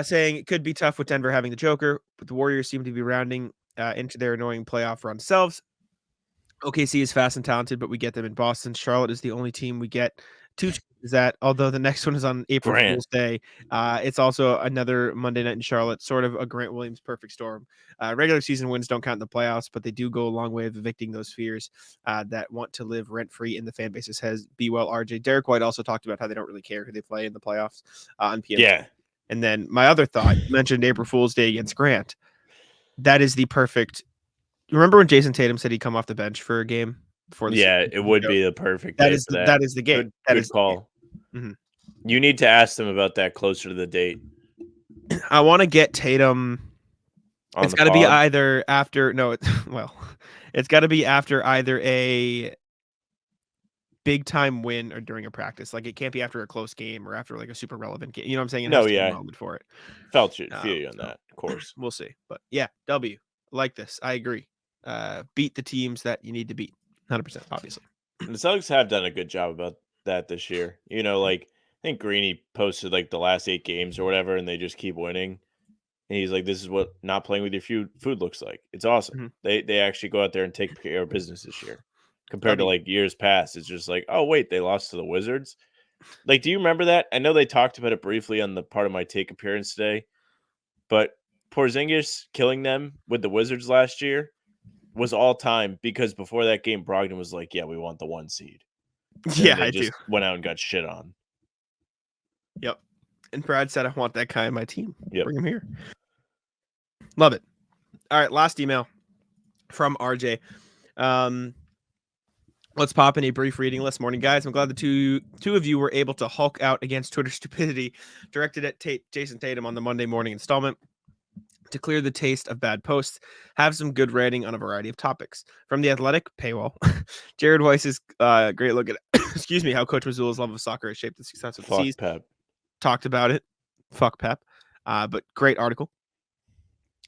Saying it could be tough with Denver having the Joker, but the Warriors seem to be rounding into their annoying playoff run selves. OKC is fast and talented, but we get them in Boston. Charlotte is the only team we get two chances at, although the next one is on April Grant. Fool's Day. It's also another Monday night in Charlotte, sort of a Grant Williams perfect storm. Regular season wins don't count in the playoffs, but they do go a long way of evicting those fears that want to live rent-free in the fan base's heads. Be well, RJ. Derek White also talked about how they don't really care who they play in the playoffs on PM. Yeah, And then my other thought, you mentioned April Fool's Day against Grant. That is the perfect. You remember when Jason Tatum said he'd come off the bench for a game before the yeah, season? it would be the perfect That day is for that. that is the game. Good call. Mhm. You need to ask them about that closer to the date. I want to get Tatum. On It's the got to be pod. either after. No, it's got to be after either a big time win or during a practice. Like it can't be after a close game or after like a super relevant game. You know what I'm saying? It No, has to be a yeah, moment for it. feel you on So that, of course. we'll see. But yeah, W. Like this. I agree. Beat the teams that you need to beat. 100%, obviously. And the Celtics have done a good job about that this year. You know, like I think Greeny posted like the last 8 games or whatever, and they just keep winning. And he's like, "This is what not playing with your food looks like. It's awesome." Mhm. They actually go out there and take care of business this year, compared to W. like years past. It's just like, oh wait, they lost to the Wizards. Like, do you remember that? I know they talked about it briefly on the part of my take appearance today, but Porzingis killing them with the Wizards last year was all time because before that game, Brogdon was like, "Yeah, we want the 1 seed." And then Yeah, they I do. just went out and got shit on. Yep. And Brad said, I want that guy on my team. Yep. Bring him here. Love it. All right. Last email from RJ. Let's pop in a brief reading list. Morning, guys. I'm glad the two of you were able to Hulk out against Twitter stupidity directed at Jason Tatum on the Monday morning installment to clear the taste of bad posts. Have some good writing on a variety of topics. From the Athletic paywall, Jared Weiss's great look at excuse me, how Coach Mazzulla's love of soccer has shaped the success of the Fuck season. Pep. Talked about it. Fuck Pep. But great article.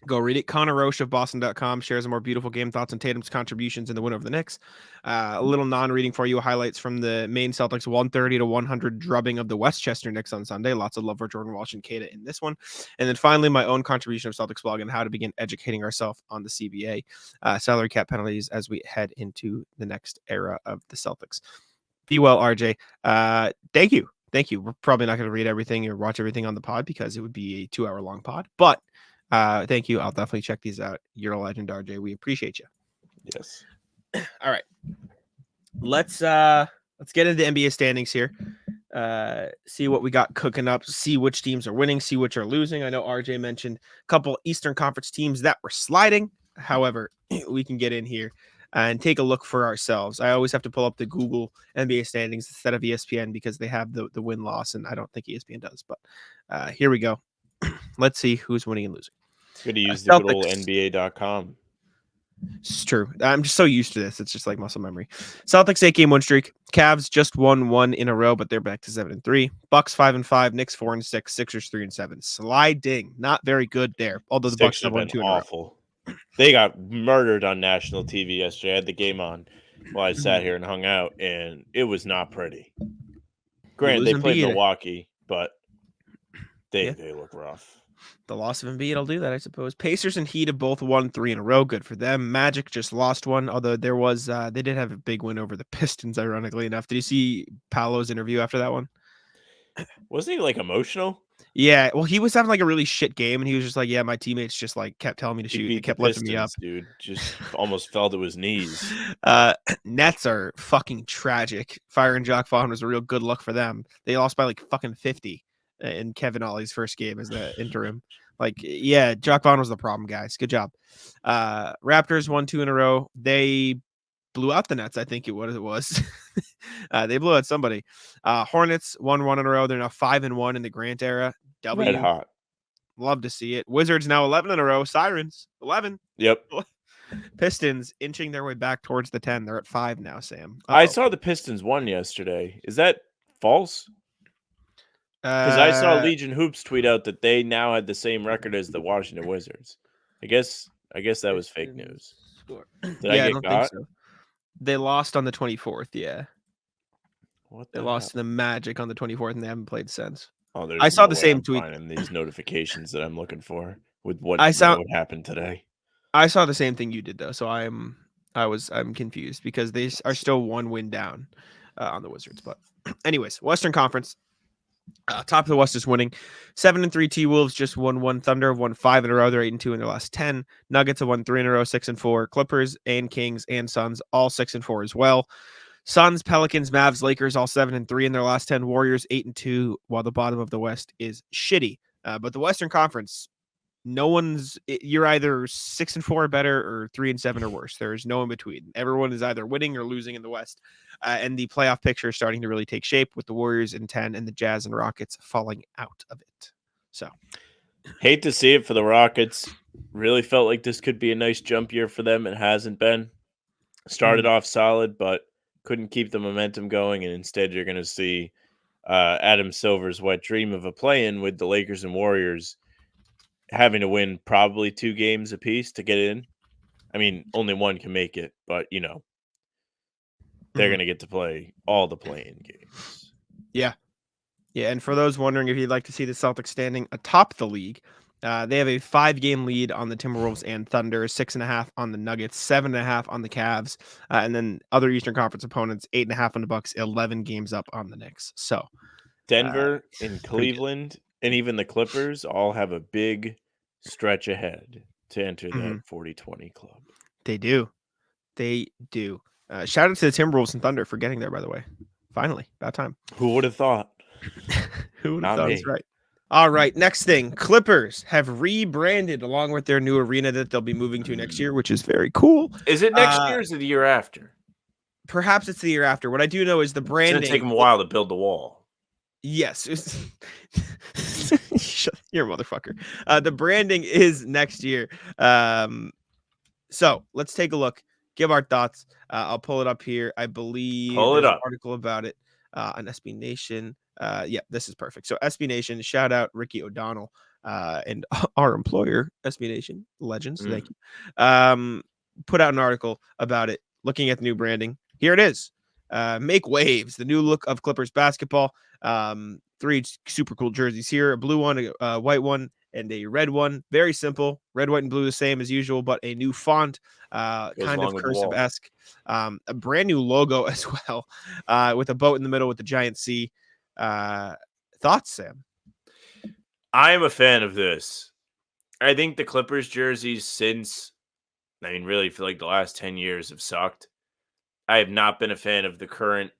Go read it. Connor Roche of Boston.com shares a more beautiful game thoughts on Tatum's contributions in the win over the Knicks. A little non-reading for you. Highlights from the main Celtics 130-100 drubbing of the Westchester Knicks on Sunday. Lots of love for Jordan Walsh and Kata in this one. And then finally, my own contribution of Celtics blog and how to begin educating ourselves on the CBA. Salary cap penalties as we head into the next era of the Celtics. Be well, RJ. Thank you. Thank you. We're probably not going to read everything or watch everything on the pod because it would be a 2-hour long pod. But thank you. I'll definitely check these out. You're a legend, RJ. We appreciate you. Yes. All right. Let's get into the NBA standings here. See what we got cooking up, see which teams are winning, see which are losing. I know RJ mentioned a couple Eastern Conference teams that were sliding. However, we can get in here and take a look for ourselves. I always have to pull up the Google NBA standings instead of ESPN because they have the win-loss, and I don't think ESPN does. But here we go. Let's see who's winning and losing. Good to use the good old Celtics. NBA.com. It's true. I'm just so used to this. It's just like muscle memory. Celtics 8-game win streak. Cavs just won 1 in a row, but they're back to 7-3. Bucks 5-5. Knicks 4-6. Sixers 3-7. Sliding. Not very good there. Although the Bucks have won 2 in a row. Awful. They got murdered on national TV yesterday. I had the game on while I sat here and hung out, and it was not pretty. Granted, they played Milwaukee, but they look rough. The loss of Embiid will do that, I suppose. Pacers and Heat have both won 3 in a row. Good for them. Magic just lost one, although there was they did have a big win over the Pistons, ironically enough. Did you see Paolo's interview after that one? Wasn't he like emotional? Yeah, well, he was having like a really shit game, and he was just like, "Yeah, my teammates just like kept telling me to shoot. They kept lifting me up, dude. Just almost fell to his knees." Nets are fucking tragic. Firing Jock Vaughn was a real good look for them. They lost by like fucking 50 in Kevin Ollie's first game as the interim. Like, yeah, Jock Vaughn was the problem, guys. Good job. Raptors won 2 in a row. They blew out the Nets, I think it was. They blew out somebody. Hornets won 1 in a row. They're now 5-1 in the Grant era. Red hot. Love to see it. Wizards now 11 in a row. Sirens 11. Yep. Pistons inching their way back towards the 10. They're at 5 now, Sam. I saw the Pistons won yesterday. Is that false? Because I saw Legion Hoops tweet out that they now had the same record as the Washington Wizards. I guess that was fake news. Did I I get don't got? think so. They lost on the 24th. Yeah, What they the lost to hell? the Magic on the 24th, and they haven't played since. Oh, there's I saw no the way same I'm tweet. finding these notifications that I'm looking for with what I saw happened today. I saw the same thing you did though, so I'm confused because they are still 1 win down on the Wizards. But anyways, Western Conference. Top of the West is winning. 7-3 T Wolves just won 1. Thunder have won 5 in a row. They're 8-2 in their last 10. Nuggets have won 3 in a row, 6-4. Clippers and Kings and Suns all 6-4 as well. Suns, Pelicans, Mavs, Lakers all 7-3 in their last 10. Warriors 8-2, while the bottom of the West is shitty. But the Western Conference, you're either 6-4 or better, or 3-7 or worse. There is no in between. Everyone is either winning or losing in the West, and the playoff picture is starting to really take shape with the Warriors in 10 and the Jazz and Rockets falling out of it. So, hate to see it for the Rockets. Really felt like this could be a nice jump year for them. It hasn't been. Started off solid, but couldn't keep the momentum going, and instead you're going to see Adam Silver's wet dream of a play-in with the Lakers and Warriors having to win probably 2 games apiece to get in. I mean, only one can make it, but they're going to get to play all the play-in games. Yeah. And for those wondering if you'd like to see the Celtics standing atop the league, they have a 5-game lead on the Timberwolves and Thunder, 6.5 on the Nuggets, 7.5 on the Cavs, and then other Eastern Conference opponents, 8.5 on the Bucks, 11 games up on the Knicks. So Denver and Cleveland and even the Clippers all have a big stretch ahead to enter that 40-20 club. They do. Shout out to the Timberwolves and Thunder for getting there, by the way. Finally, about time. Who would have thought? Who would Not have thought? me. That's right. All right, next thing. Clippers have rebranded along with their new arena that they'll be moving to next year, which is very cool. Is it next year or is it the year after? Perhaps it's the year after. What I do know is the branding. It's going to take them a while to build the wall. Yes. You're a motherfucker. The branding is next year. So let's take a look. Give our thoughts. I'll pull it up here. I believe there's an article about it on SB Nation. Yeah, this is perfect. So SB Nation, shout out Ricky O'Donnell and our employer, SB Nation Legends. Thank you. Put out an article about it, looking at the new branding. Here it is. Make waves. The new look of Clippers basketball. 3 super cool jerseys here: a blue one, a white one, and a red one. Very simple. Red, white, and blue the same as usual, but a new font, kind of cursive-esque. A brand new logo as well, with a boat in the middle with the giant C. Thoughts, Sam? I am a fan of this. I think the Clippers jerseys really for like the last 10 years have sucked. I have not been a fan of the current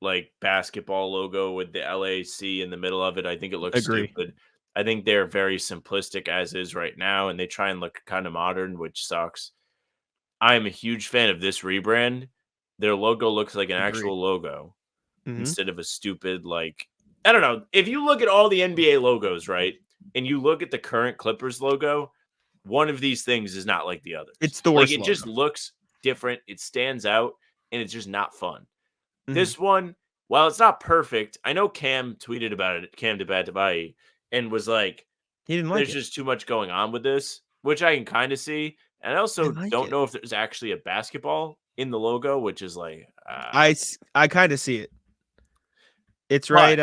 basketball logo with the LAC in the middle of it. I think it looks stupid. I think they're very simplistic as is right now, and they try and look kind of modern, which sucks. I am a huge fan of this rebrand. Their logo looks like an actual logo instead of a stupid, I don't know. If you look at all the NBA logos, right, and you look at the current Clippers logo, one of these things is not like the others. It's the worst It logo. just looks different. It stands out, and it's just not fun. This one, while it's not perfect, I know Cam tweeted about it, Cam Debatabai, and was like, he didn't like there's just too much going on with this, which I can kind of see. And I also don't know if there's actually a basketball in the logo, which is I kind of see it. It's right.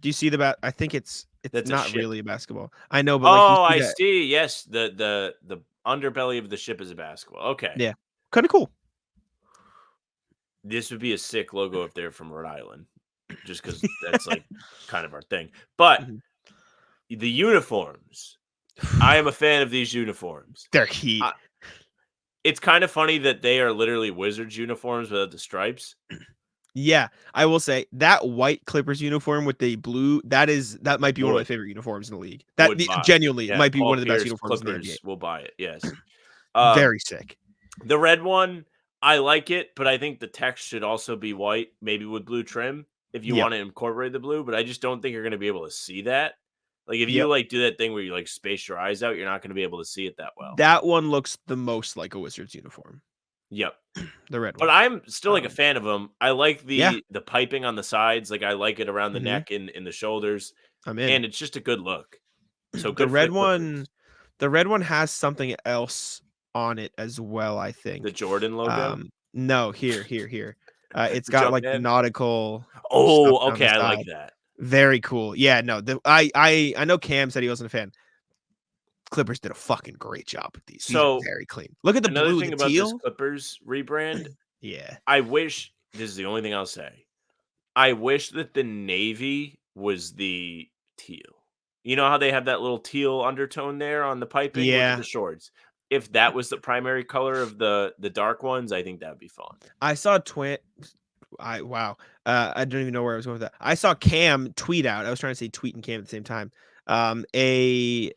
Do you see the I think it's not really a basketball. I know, but I see. Yes, the underbelly of the ship is a basketball. Okay. Yeah. Kind of cool. This would be a sick logo if they're from Rhode Island, just because that's kind of our thing. But the uniforms, I am a fan of these uniforms. They're heat. It's kind of funny that they are literally Wizards uniforms without the stripes. Yeah, I will say that white Clippers uniform with the blue, that might be one of my favorite uniforms in the league. Genuinely, it might be one of the best uniforms Clippers in the NBA. will buy it. Yes. Very sick. The red one, I like it, but I think the text should also be white, maybe with blue trim if you want to incorporate the blue, but I just don't think you're going to be able to see that. If you do that thing where you space your eyes out, you're not going to be able to see it that well. That one looks the most like a Wizards uniform. Yep. The red one. But I'm still a fan of them. I like the piping on the sides. I like it around the neck and in the shoulders. I'm in. And it's just a good look. So The good for the red Clippers. one has something else on it as well, I The think. Jordan logo, No, here. It's the got like the Jumpman. nautical stuff Oh, down okay, the I like side. that. Very cool. Yeah, no, I know Cam said he wasn't a fan. Clippers did a fucking great job with these. These are So very clean. Look at the another blue, the thing about this teal. Clippers rebrand, Yeah. I wish this is the only thing I'll say. I wish that the navy was the teal. You know how they have that little teal undertone there on the piping? Look at Yeah. the shorts. If that was the primary color of the dark ones, I think that'd be fun. I saw twin wow. I don't even know where I was going with that. I saw Cam tweet out. I was trying to say tweet and Cam at the same time. A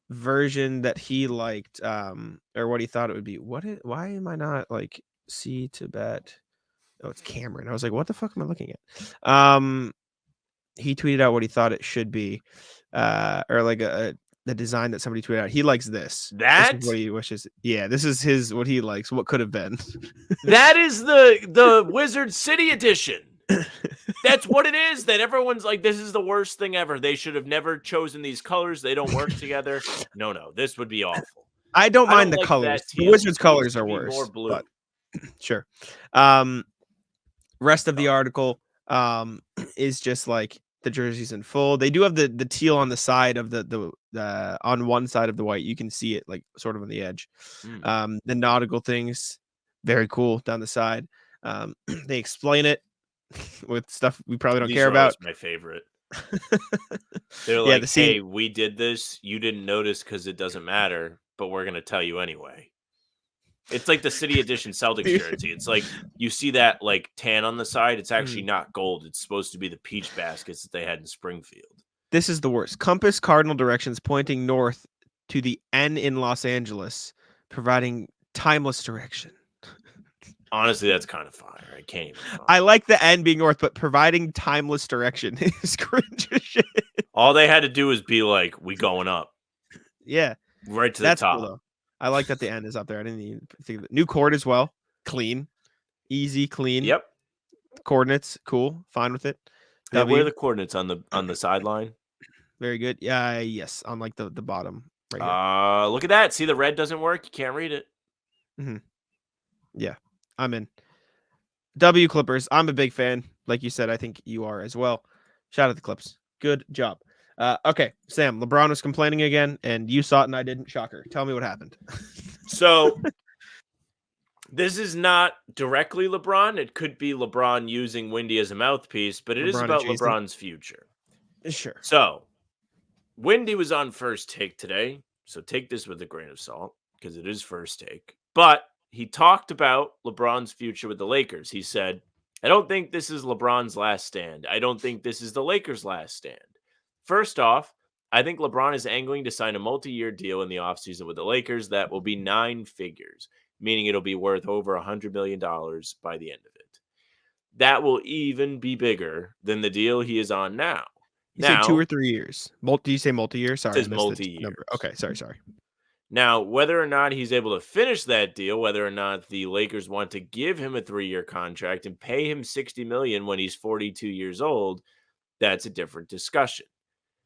version that he liked, or what he thought it would be. Why am I not like C to bet? Oh, it's Cameron. I was like, what the fuck am I looking at? He tweeted out what he thought it should be, or like the design that somebody tweeted out. He likes this. This is That what he wishes. Yeah, this is what he likes. What could have been. that is the Wizard City edition. That's what it is. That everyone's like, this is the worst thing ever. They should have never chosen these colors. They don't work together. No, this would be awful. I don't I mind don't the like colors. that The teal. Wizards' It needs colors to are be more worse, blue. but sure. Rest of the article is just like the jerseys in full. They do have the teal on the side of the on one side of the white. You can see it like sort of on the edge. The nautical things, very cool down the side. They explain it with stuff we probably don't These care are always about. my favorite. They're Yeah, like, the scene. hey, we did this. You didn't notice because it doesn't matter, but we're going to tell you anyway. It's like the City Edition Celtics jersey. It's like you see that like tan on the side. It's actually not gold. It's supposed to be the peach baskets that they had in Springfield. This is the worst. Compass cardinal directions pointing north to the N in Los Angeles, providing timeless direction. Honestly, that's kind of fire. I can't even. I like the N being north, but providing timeless direction is cringe as shit. All they had to do was be like, "We going up." Yeah, right to that's the top. cool though. I like that the N is up there. I didn't even think of it. New court as well. Clean, easy, clean. Yep. Coordinates, cool. Fine with it. Yeah, where are the coordinates on the sideline? Very good. Yeah, yes, on like the bottom right here. Look at that. See, the red doesn't work. You can't read it. Yeah, I'm in. W Clippers. I'm a big fan. Like you said, I think you are as well. Shout out the Clips. Good job. Okay, Sam, LeBron was complaining again, and you saw it and I didn't. Shocker. Tell me what happened. So this is not directly LeBron. It could be LeBron using Windy as a mouthpiece, but it is about LeBron's future. Sure. So Windy was on First Take today, so take this with a grain of salt because it is First Take. But he talked about LeBron's future with the Lakers. He said, I don't think this is LeBron's last stand. I don't think this is the Lakers' last stand. First off, I think LeBron is angling to sign a multi-year deal in the offseason with the Lakers that will be 9 figures, meaning it'll be worth over $100 million by the end of it. That will even be bigger than the deal he is on now. You say 2 or 3 years. Do you say multi-year? Sorry, it says multi-year. Okay, sorry. Now, whether or not he's able to finish that deal, whether or not the Lakers want to give him a 3-year contract and pay him $60 million when he's 42 years old, that's a different discussion.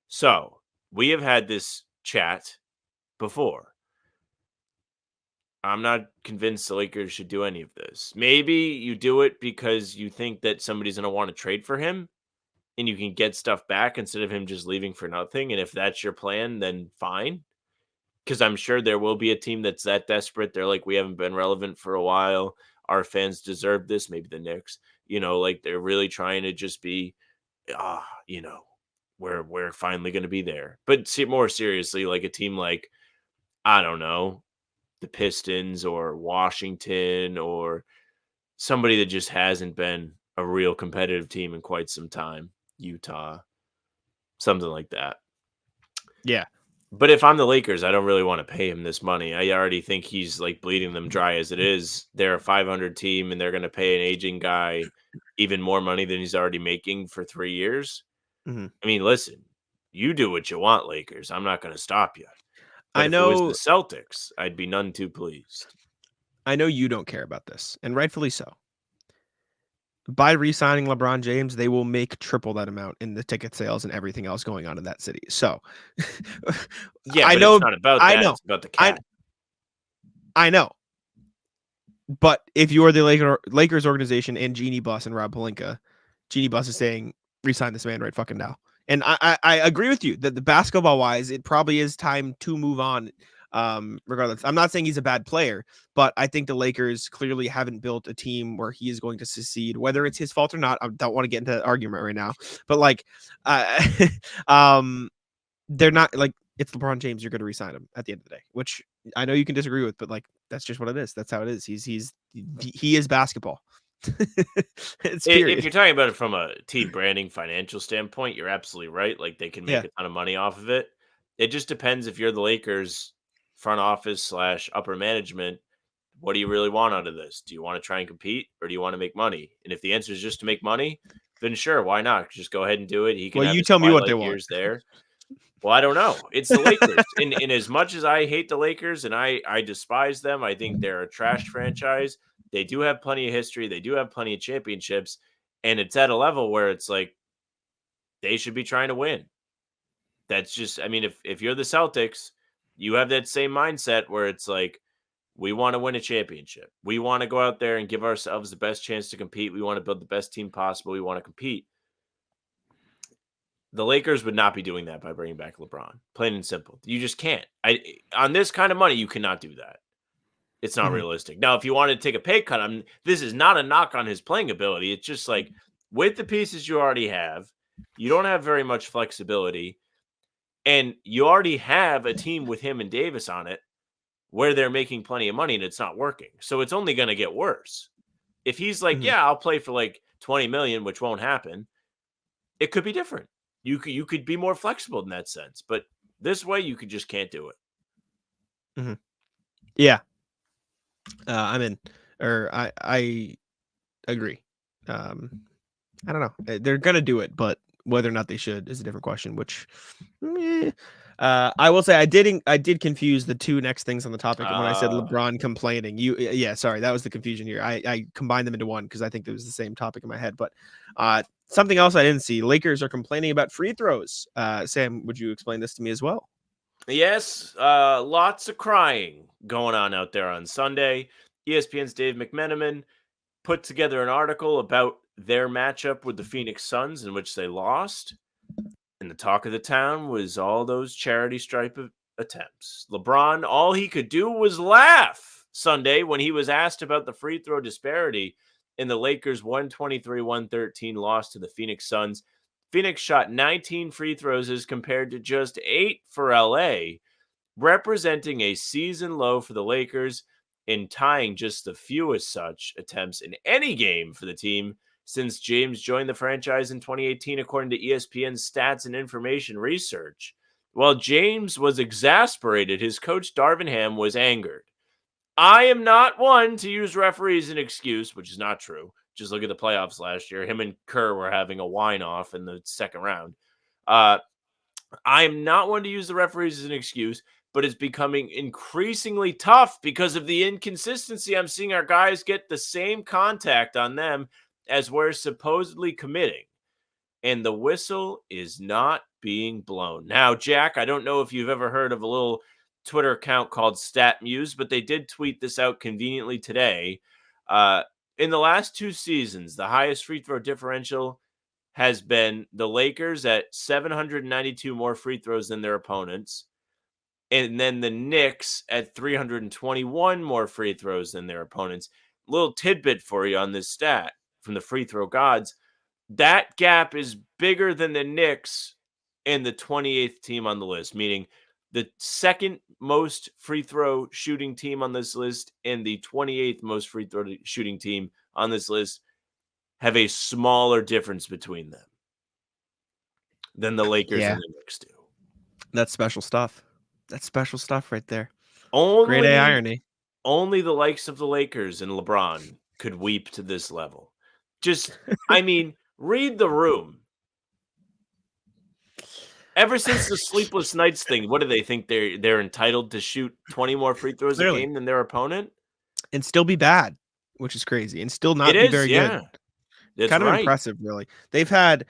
So, we have had this chat before. I'm not convinced the Lakers should do any of this. Maybe you do it because you think that somebody's going to want to trade for him and you can get stuff back instead of him just leaving for nothing. And if that's your plan, then fine. Because I'm sure there will be a team that's that desperate. They're like, we haven't been relevant for a while. Our fans deserve this. Maybe the Knicks, like they're really trying to just be, we're finally going to be there. But more seriously, like a team like, I don't know, the Pistons or Washington or somebody that just hasn't been a real competitive team in quite some time, Utah, something like that. Yeah. But if I'm the Lakers, I don't really want to pay him this money. I already think he's like bleeding them dry as it is. They're a 500 team and they're going to pay an aging guy even more money than he's already making for 3 years. I mean, listen, you do what you want, Lakers. I'm not going to stop you. But if it was the Celtics, I'd be none too pleased. I know you don't care about this, and rightfully so. by re-signing LeBron James, they will make triple that amount in the ticket sales and everything else going on in that city. So, Yeah, I but know, it's not about I that. know, It's about the I cap. I know. But if you are the Lakers organization and Genie Bus and Rob Pelinka, Genie Bus is saying re-sign this man right fucking now. And I agree with you that the basketball wise, it probably is time to move on. Regardless, I'm not saying he's a bad player, but I think the Lakers clearly haven't built a team where he is going to succeed, whether it's his fault or not. I don't want to get into that argument right now, but like, uh, they're not like it's LeBron James. You're going to resign him at the end of the day, which I know you can disagree with, but like that's just what it is. That's how it is. He is basketball. It's If period. you're talking about it from a team branding financial standpoint, you're absolutely right. Like they can make Yeah. a ton of money off of it. It just depends if you're the Lakers front office / upper management. What do you really want out of this? Do you want to try and compete or do you want to make money? And if the answer is just to make money, then sure, why not? Just go ahead and do it. He can Well, have you his tell me what they twilight want. years there. Well, I don't know. It's the Lakers. And as much as I hate the Lakers and I despise them, I think they're a trash franchise. They do have plenty of history. They do have plenty of championships. And it's at a level where it's like they should be trying to win. That's just, I mean, if you're the Celtics, you have that same mindset where it's like, we want to win a championship. We want to go out there and give ourselves the best chance to compete. We want to build the best team possible. We want to compete. The Lakers would not be doing that by bringing back LeBron. Plain and simple. You just can't. On this kind of money, you cannot do that. It's not Mhm. realistic. Now, if you wanted to take a pay cut, this is not a knock on his playing ability. It's just like with the pieces you already have, you don't have very much flexibility, and you already have a team with him and Davis on it where they're making plenty of money and it's not working. So it's only going to get worse. If he's like, Mhm. yeah, I'll play for like 20 million, which won't happen, it could be different. You could be more flexible in that sense, but this way you just can't do it. Mhm. Yeah. I'm in, or I agree. I don't know. They're gonna do it, but whether or not they should is a different question. Which, I will say, I did confuse the two next things on the topic when I said LeBron complaining. Yeah, sorry, that was the confusion here. I combined them into one because I think it was the same topic in my head. But something else I didn't see: Lakers are complaining about free throws. Sam, would you explain this to me as well? Yes, lots of crying going on out there on Sunday. ESPN's Dave McMenamin put together an article about their matchup with the Phoenix Suns in which they lost. And the talk of the town was all those charity stripe attempts. LeBron, all he could do was laugh Sunday when he was asked about the free throw disparity in the Lakers' 123-113 loss to the Phoenix Suns. Phoenix shot 19 free throws as compared to just 8 for LA, representing a season low for the Lakers and tying just the fewest such attempts in any game for the team since James joined the franchise in 2018, according to ESPN's Stats and Information Research. While James was exasperated, his coach Darvin Ham was angered. I am not one to use referees as an excuse, which is not true. Just look at the playoffs last year. Him and Kerr were having a whine-off in the second round. I am not one to use the referees as an excuse, but it's becoming increasingly tough because of the inconsistency. I'm seeing our guys get the same contact on them as we're supposedly committing, and the whistle is not being blown. Now, Jack, I don't know if you've ever heard of a little Twitter account called StatMuse, but they did tweet this out conveniently today. In the last 2 seasons, the highest free throw differential has been the Lakers at 792 more free throws than their opponents, and then the Knicks at 321 more free throws than their opponents. Little tidbit for you on this stat from the free throw gods. That gap is bigger than the Knicks and the 28th team on the list, meaning the second most free throw shooting team on this list and the 28th most free throw shooting team on this list have a smaller difference between them than the Lakers Yeah, and the Knicks do. that's special stuff. That's special stuff right there. Grade A Only irony. only the likes of the Lakers and LeBron could weep to this level. Just, I mean, read the room. Ever since the sleepless nights thing, what do they think they're entitled to shoot 20 more free throws a Clearly, game than their opponent? and still be bad, which is crazy, and still It not be is, very good. yeah. That's kind of right. impressive, really. They've had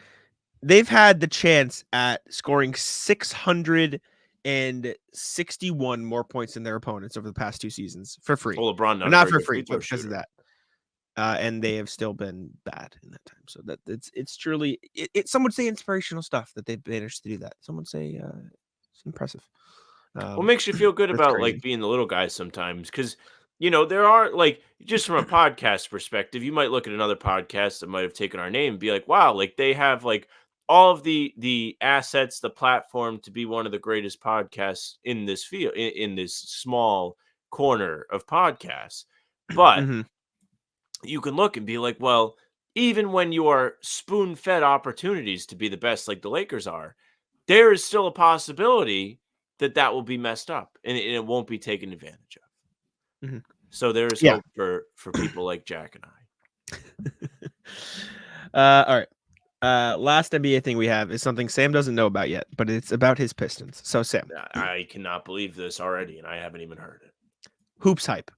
the chance at scoring 661 more points than their opponents over the past 2 seasons for free. Well, LeBron Or not a not very for good free, free throw but because of shooter. that. And they have still been bad in that time. So that it's truly some would say inspirational stuff that they've managed to do that. Some would say it's impressive. What makes you feel good That's about crazy. like being the little guy sometimes? Because there are like just from a podcast perspective, you might look at another podcast that might have taken our name and be like, wow, like they have like all of the assets, the platform to be one of the greatest podcasts in this field, in this small corner of podcasts. But Mhm. you can look and be like, well, even when you are spoon fed opportunities to be the best, like the Lakers are, there is still a possibility that will be messed up and it won't be taken advantage of. Mhm. So there is Yeah. hope for people like Jack and I. All right. Last NBA thing we have is something Sam doesn't know about yet, but it's about his Pistons. So Sam, I cannot believe this already, and I haven't even heard it. hoops hype.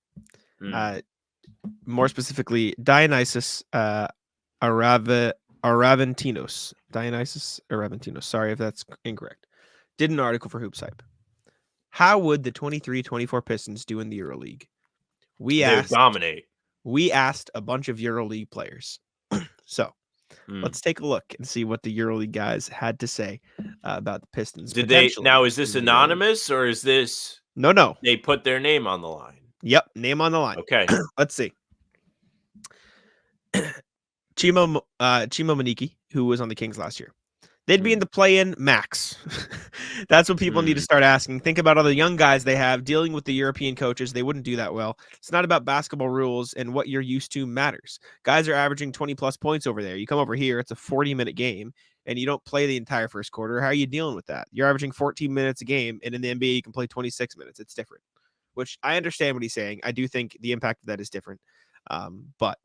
Mm. More specifically, Dionysus Aravantinos. Dionysus Aravantinos. Sorry if that's incorrect. Did an article for Hoops Hype. How would the 23-24 Pistons do in the EuroLeague? They would dominate. We asked a bunch of EuroLeague players. So let's take a look and see what the EuroLeague guys had to say about the Pistons. Did they now? potentially Is this in the EuroLeague. anonymous or is this No. they put their name on the line? Yep, name on the line. Okay. Let's see. Chimo Maniki, who was on the Kings last year. They'd be in the play-in max. That's what people need to start asking. Think about all the young guys they have dealing with the European coaches. They wouldn't do that well. It's not about basketball rules, and what you're used to matters. Guys are averaging 20-plus points over there. You come over here, it's a 40-minute game, and you don't play the entire first quarter. How are you dealing with that? You're averaging 14 minutes a game, and in the NBA, you can play 26 minutes. It's different, which I understand what he's saying. I do think the impact of that is different, but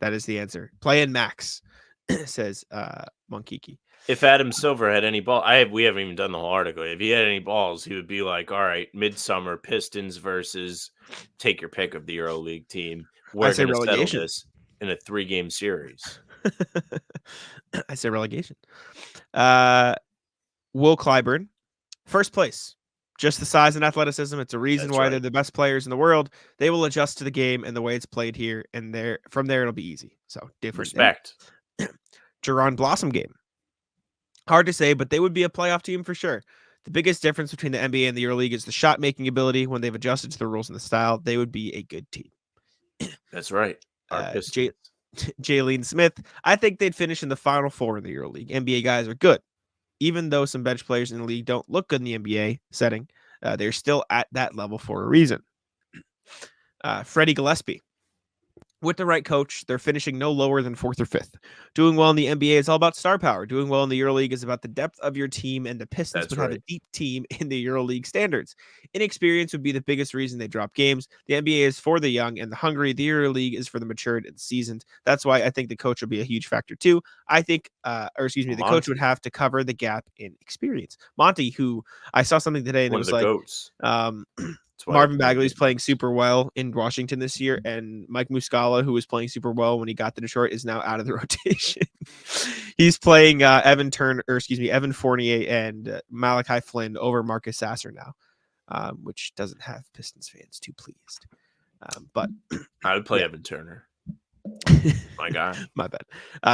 that is the answer. Play-in max, says Monkiki. If Adam Silver had any ball, we haven't even done the whole article. If he had any balls, he would be like, "All right, midsummer Pistons versus take your pick of the EuroLeague team. We're going to settle this in a 3-game series." I say relegation. Will Clyburn, first place. Just the size and athleticism. It's a reason why they're the best players in the world. They will adjust to the game and the way it's played here, and from there it'll be easy. So different. Respect. Jerron Blossom game. Hard to say, but they would be a playoff team for sure. The biggest difference between the NBA and the EuroLeague is the shot making ability. When they've adjusted to the rules and the style, they would be a good team. That's right. Jalen Smith, I think they'd finish in the Final Four in the EuroLeague. NBA guys are good. Even though some bench players in the league don't look good in the NBA setting, they're still at that level for a reason. Freddie Gillespie. With the right coach, they're finishing no lower than 4th or 5th. Doing well in the NBA is all about star power. Doing well in the EuroLeague is about the depth of your team, and the Pistons would have a deep team in the EuroLeague standards. Inexperience would be the biggest reason they drop games. The NBA is for the young and the hungry. The EuroLeague is for the matured and seasoned. That's why I think the coach will be a huge factor too. I think, the coach would have to cover the gap in experience. Monty, who I saw something today, and one it was of the like, goats. Marvin Bagley's playing super well in Washington this year, and Mike Muscala, who was playing super well when he got to Detroit, is now out of the rotation. He's playing Evan Fournier and Malachi Flynn over Marcus Sasser now, which doesn't have Pistons fans too pleased. But I would play Evan Turner. My guy. My bad.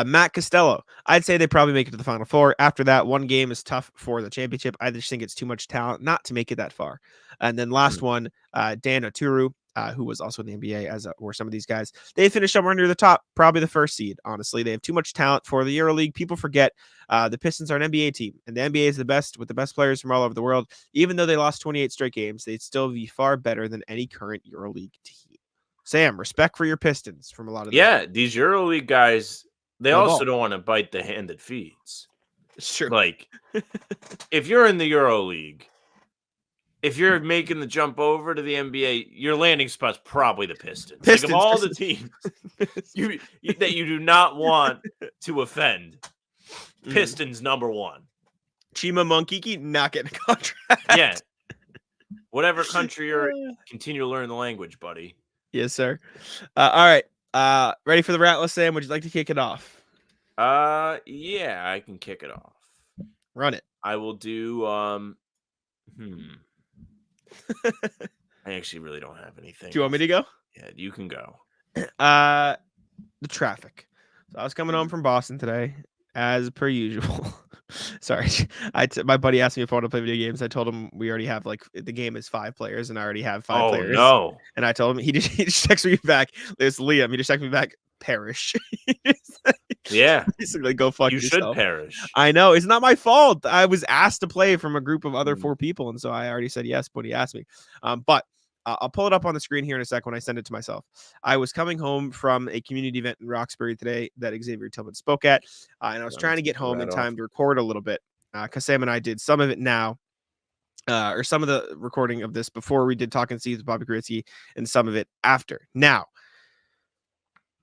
Matt Costello. I'd say they probably make it to the Final Four. After that, one game is tough for the championship. I just think it's too much talent not to make it that far. And then last one, Dan Oturu, who was also in the NBA, as were some of these guys. They finished somewhere near the top, probably the first seed. Honestly, they have too much talent for the EuroLeague. People forget the Pistons are an NBA team, and the NBA is the best with the best players from all over the world. Even though they lost 28 straight games, they'd still be far better than any current EuroLeague team. Sam, respect for your Pistons from a lot of these EuroLeague guys, they also don't want to bite the hand that feeds. It's true. Like, if you're in the EuroLeague, if you're making the jump over to the NBA, your landing spot's probably the Pistons. Like, of all the teams that you do not want to offend, Pistons number one. Chima Monkiki not getting a contract. Yeah. Whatever country you're in, continue to learn the language, buddy. Yes, sir. All right. Ready for the Ratless, Sam? Would you like to kick it off? Yeah, I can kick it off. Run it. I will do. I actually really don't have anything. Do you want me to go? Yeah, you can go. The traffic. So I was coming home from Boston today, as per usual. Sorry, my buddy asked me if I want to play video games. I told him we already have the game is 5 players, and I already have 5 players. No! And I told him he just texted me back. It's Liam. He just texted me back. Perish. Yeah, basically go fuck you yourself. should perish. I know it's not my fault. I was asked to play from a group of other 4 people, and so I already said yes when he asked me. But I'll pull it up on the screen here in a sec when I send it to myself. I was coming home from a community event in Roxbury today that Xavier Tillman spoke at, and I was trying to get home in time to record a little bit because Sam and I did some of it now. Or some of the recording of this before we did Talking Seeds with Bobby Gritsky, and some of it after. Now,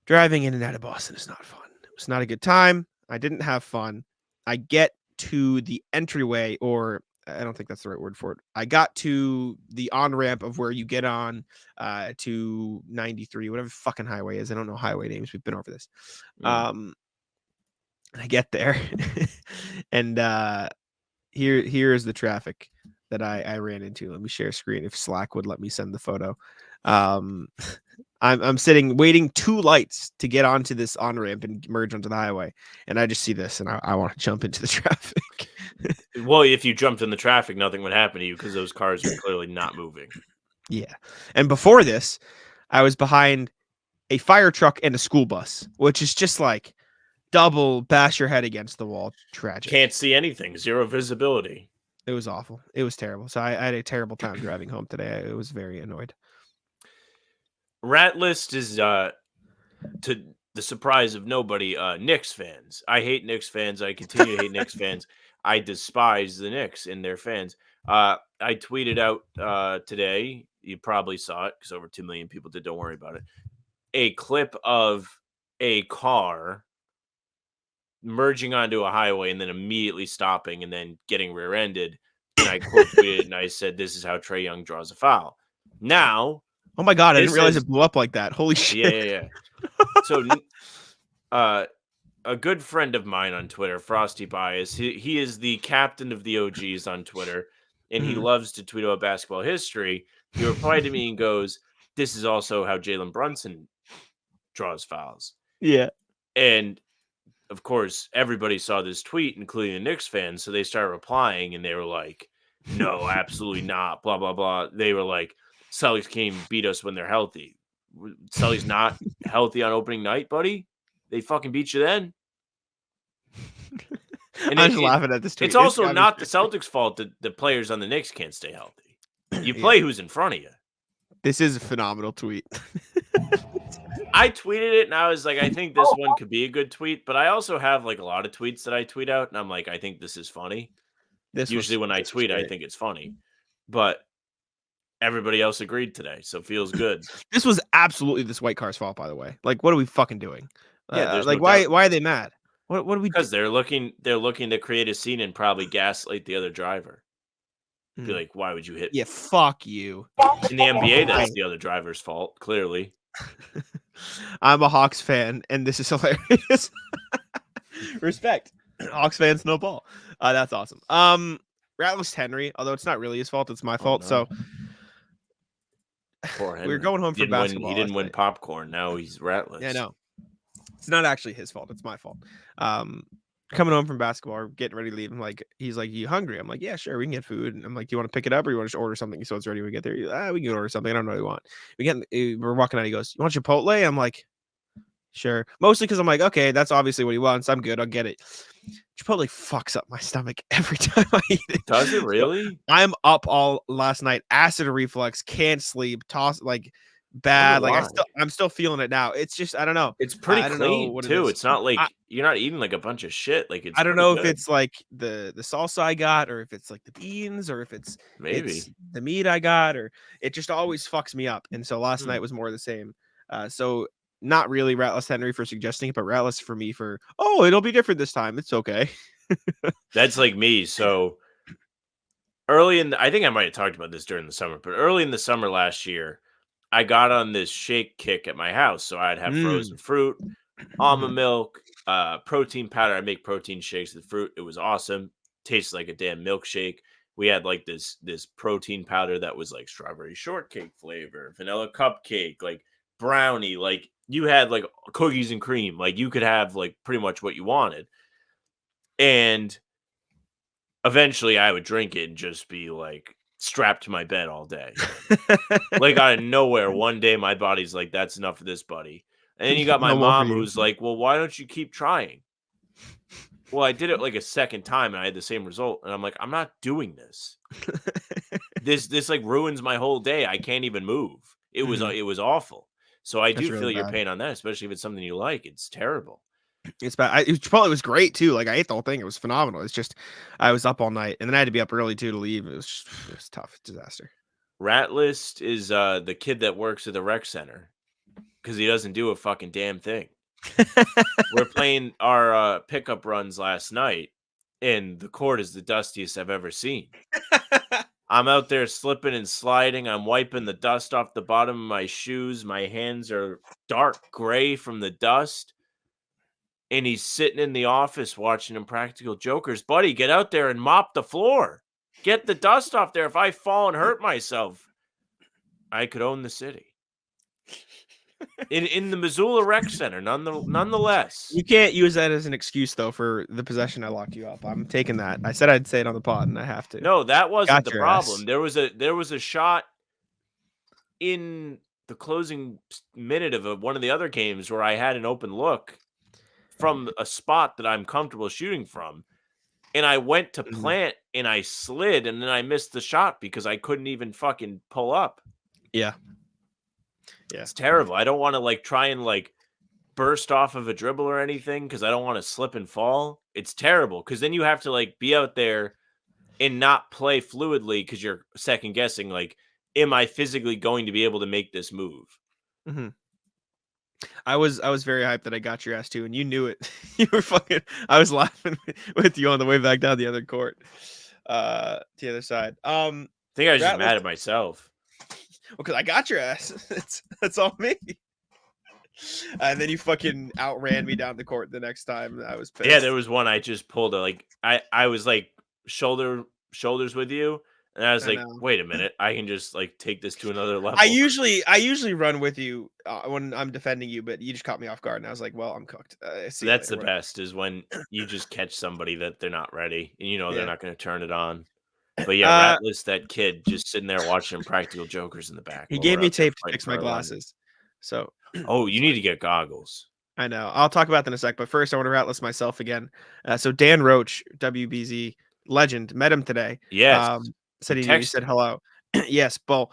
driving in and out of Boston is not fun. It was not a good time. I didn't have fun. I get to the entryway, or I don't think that's the right word for it. I got to the on-ramp of where you get on to 93, whatever fucking highway is. I don't know highway names. We've been over this. I get there, and here is the traffic that I ran into. Let me share screen if Slack would let me send the photo. I'm sitting waiting 2 lights to get onto this on-ramp and merge onto the highway. And I just see this and I want to jump into the traffic. Well, if you jumped in the traffic, nothing would happen to you because those cars are clearly not moving. Yeah. And before this, I was behind a fire truck and a school bus, which is just like double bash your head against the wall. Tragic. Can't see anything. 0 visibility. It was awful. It was terrible. So I had a terrible time driving home today. I was very annoyed. Rat list is to the surprise of nobody, Knicks fans. I hate Knicks fans. I continue to hate Knicks fans. I despise the Knicks and their fans. I tweeted out today, you probably saw it because over 2 million people did, don't worry about it, a clip of a car merging onto a highway and then immediately stopping and then getting rear-ended. And I quote tweeted and I said, "This is how Trae Young draws a foul." Now, oh my God, I didn't realize it blew up like that. Holy shit. Yeah. So, a good friend of mine on Twitter, Frosty Bias, he is the captain of the OGs on Twitter, and he loves to tweet about basketball history. He replied to me and goes, "This is also how Jalen Brunson draws fouls." Yeah. And of course, everybody saw this tweet, including the Knicks fans. So they started replying and they were like, "No, absolutely not. Blah, blah, blah." They were like, "Celtics can't even beat us when they're healthy." Celtics not healthy on opening night, buddy. They fucking beat you then. And I'm just laughing at this tweet. It's also not the Celtics' fault that the players on the Knicks can't stay healthy. You play who's in front of you. This is a phenomenal tweet. I tweeted it and I was like, I think this one could be a good tweet, but I also have like a lot of tweets that I tweet out and I'm like, I think this is funny. Usually when I tweet, I think it's funny, but everybody else agreed today, so it feels good. This was absolutely this white car's fault, by the way. Like, what are we fucking doing? Yeah, like why are they mad? What are we? Because they're looking to create a scene and probably gaslight the other driver. Be like, why would you hit? Yeah, fuck you. In the NBA, that's the other driver's fault. Clearly, I'm a Hawks fan, and this is hilarious. Respect, Hawks fans, no ball. That's awesome. Ratless Henry, although it's not really his fault, it's my fault. No. So poor Henry. we were going home for basketball. He didn't win popcorn. Now he's ratless. Yeah, no, it's not actually his fault. It's my fault. Coming home from basketball, or getting ready to leave. I'm like, he's like, "You hungry?" I'm like, "Yeah, sure, we can get food." And I'm like, "Do you want to pick it up, or you want to just order something so it's ready when we get there?" We can order something. I don't know what you want. We're walking out. He goes, "You want Chipotle?" I'm like, "Sure." Mostly because I'm like, okay, that's obviously what he wants. I'm good. I'll get it. Chipotle fucks up my stomach every time I eat it. Does it really? I'm up all last night, acid reflux, can't sleep, toss like bad. Like I'm still feeling it now. It's just I don't know. It's pretty clean too. It's not like you're not eating like a bunch of shit. Like it's I don't know if it's like the salsa I got, or if it's like the beans, or if it's the meat I got, or it just always fucks me up. And so last night was more of the same. So not really Ratless Henry for suggesting it, but Ratless for me for it'll be different this time. It's okay. That's like me. So I think I might have talked about this during the summer, but early in the summer last year, I got on this shake kick at my house. So I'd have frozen fruit, almond milk, protein powder. I make protein shakes with fruit. It was awesome. Tastes like a damn milkshake. We had like this protein powder that was like strawberry shortcake flavor, vanilla cupcake, like brownie, like you had like cookies and cream. Like you could have like pretty much what you wanted. And eventually I would drink it and just be like strapped to my bed all day. Like out of nowhere, one day my body's like, that's enough of this, buddy. And then you got my No more for mom you. who's like, well, why don't you keep trying? Well, I did it like a second time and I had the same result. And I'm like, I'm not doing this. This like ruins my whole day. I can't even move. It was awful. So I That's do really feel your bad. pain on that, especially if it's something you like. It's terrible. It's bad. It probably was great too. Like I ate the whole thing. It was phenomenal. It's just I was up all night and then I had to be up early too to leave. It was tough. Disaster. Rat List is the kid that works at the rec center because he doesn't do a fucking damn thing. We're playing our pickup runs last night, and the court is the dustiest I've ever seen. I'm out there slipping and sliding. I'm wiping the dust off the bottom of my shoes. My hands are dark gray from the dust. And he's sitting in the office watching Impractical Jokers. Buddy, get out there and mop the floor. Get the dust off there. If I fall and hurt myself, I could own the city. In the Mazzulla Rec Center, nonetheless. You can't use that as an excuse though for the possession I locked you up. I'm taking that. I said I'd say it on the pod, and I have to. No, that wasn't Got the your problem. ass. There was a shot in the closing minute of one of the other games where I had an open look from a spot that I'm comfortable shooting from. And I went to plant and I slid and then I missed the shot because I couldn't even fucking pull up. Yeah. It's terrible. I don't want to like try and like burst off of a dribble or anything because I don't want to slip and fall. It's terrible because then you have to like be out there and not play fluidly because you're second guessing like, am I physically going to be able to make this move? Mm-hmm. I was very hyped that I got your ass too, and you knew it. You were fucking. I was laughing with you on the way back down the other court, to the other side. I think I was just mad at myself. Because I got your ass. That's all me. And then you fucking outran me down the court the next time. I was pissed. Yeah, there was one I just pulled I was like shoulders with you. And I was like, wait a minute, I can just like take this to another level. I usually run with you when I'm defending you, but you just caught me off guard, and I was like, well, I'm cooked. That's the best is when you just catch somebody that they're not ready, and you know they're not going to turn it on. But yeah, Ratless, that kid just sitting there watching Practical Jokers in the back. He gave me tape to fix my glasses. So, oh, you need to get goggles. I know. I'll talk about that in a sec, but first I want to Ratless myself again. So Dan Roach, WBZ legend, met him today. Yes. Said he said hello. Yes, Bo.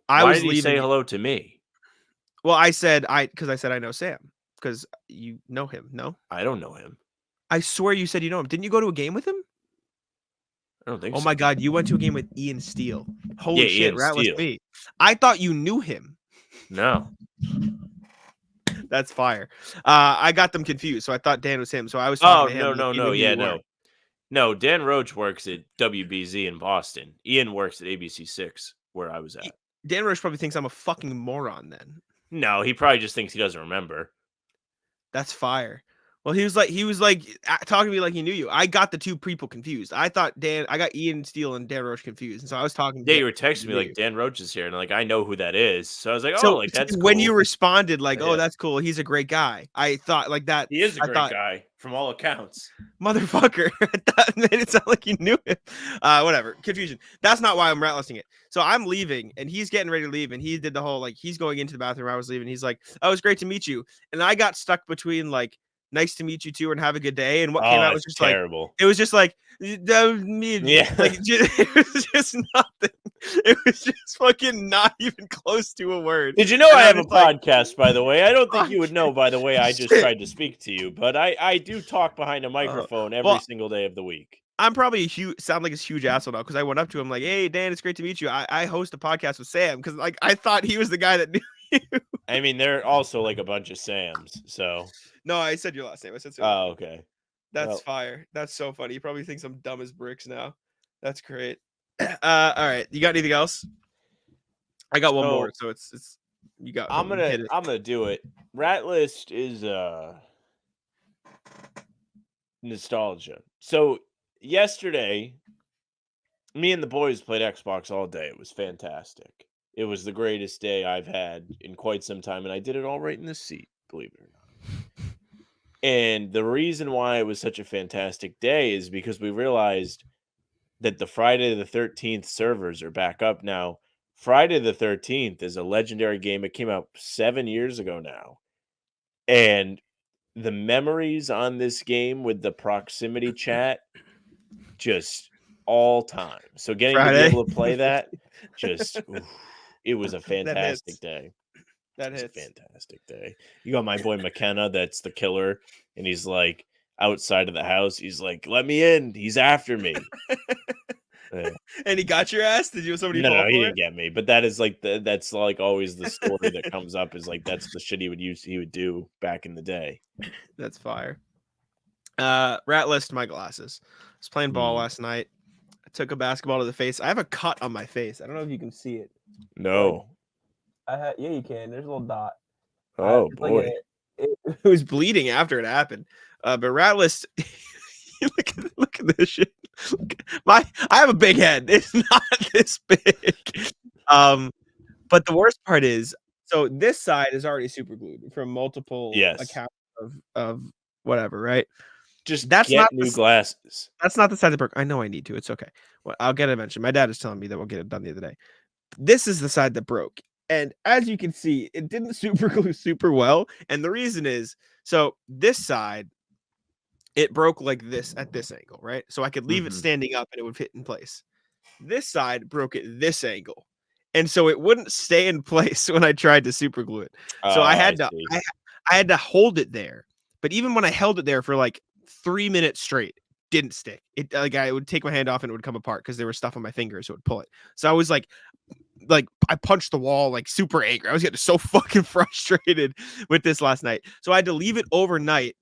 Why did he say hello to me? Well, I said because I said I know Sam because you know him. No, I don't know him. I swear you said you know him. Didn't you go to a game with him? I don't think so. Oh my God, you went to a game with Ian Steele. Holy shit, Ratless B. I thought you knew him. No. That's fire. I got them confused, so I thought Dan was him. So I was talking to him. No, Dan Roach works at WBZ in Boston. Ian works at ABC6, where I was at. Dan Roach probably thinks I'm a fucking moron then. No, he probably just thinks he doesn't remember. That's fire. Well, he was like talking to me like he knew you. I got the two people confused. I got Ian Steele and Dan Roach confused. And so I was talking to you were texting me like Dan Roach is here. And like, I know who that is. So I was like, oh, like that's when cool. you responded like, oh, that's cool. He's a great guy. I thought like that. He is a great guy from all accounts. Motherfucker. That made it sound like you knew him. Whatever. Confusion. That's not why I'm ratlessing it. So I'm leaving and he's getting ready to leave. And he did the whole, like, he's going into the bathroom. I was leaving. He's like, oh, it was great to meet you. And I got stuck between like, nice to meet you too and have a good day. And what came out was just terrible. Like, it was just like, that was me. Yeah. Like, it was just nothing. It was just fucking not even close to a word. Did you know I have a podcast, by the way? I don't think you would know, by the way, I just tried to speak to you, but I do talk behind a microphone every single day of the week. I'm probably sound like a huge asshole now because I went up to him like, hey, Dan, it's great to meet you. I host a podcast with Sam because like I thought he was the guy that knew you. I mean, they're also like a bunch of Sams, so. No, I said your last name. I said Sam. Oh, okay. That's fire. That's so funny. He probably thinks I'm dumb as bricks now. That's great. All right. You got anything else? I got one more. So it's You got. I'm hit it. gonna do it. Rat list is nostalgia. So yesterday, me and the boys played Xbox all day. It was fantastic. It was the greatest day I've had in quite some time, and I did it all right in the seat, believe it or not. And the reason why it was such a fantastic day is because we realized that the Friday the 13th servers are back up now. Friday the 13th is a legendary game. It came out 7 years ago now. And the memories on this game with the proximity chat, just all time. So getting to be Friday. able to play that, just it was a That fantastic hits. day. That It's a hits. fantastic day. You got my boy McKenna, that's the killer, and he's like outside of the house. He's like, "Let me in. He's after me." Yeah. And he got your ass? Did you have somebody No, fall he for didn't it? get me. But that is like that's like always the story that comes up is like that's the shit he would do back in the day. That's fire. Rat list my glasses. I was playing ball last night. I took a basketball to the face. I have a cut on my face. I don't know if you can see it. No. Yeah, you can. There's a little dot. Oh It's boy. it was bleeding after it happened. But rat list, look at this shit. I have a big head. It's not this big. But the worst part is, so this side is already super glued from multiple accounts of whatever, right? Just That's get not new glasses. That's not the side that broke. I know I need to. It's okay. Well, I'll get it eventually. My dad is telling me that we'll get it done the other day. This is the side that broke. And as you can see, it didn't super glue super well. And the reason is, so this side, it broke like this at this angle, right? So I could leave it standing up and it would fit in place. This side broke at this angle. And so it wouldn't stay in place when I tried to super glue it. So I had to hold it there. But even when I held it there for like 3 minutes straight, didn't stick. It like I would take my hand off and it would come apart because there was stuff on my fingers, so it would pull it. So I was like I punched the wall like super angry. I was getting so fucking frustrated with this last night. So I had to leave it overnight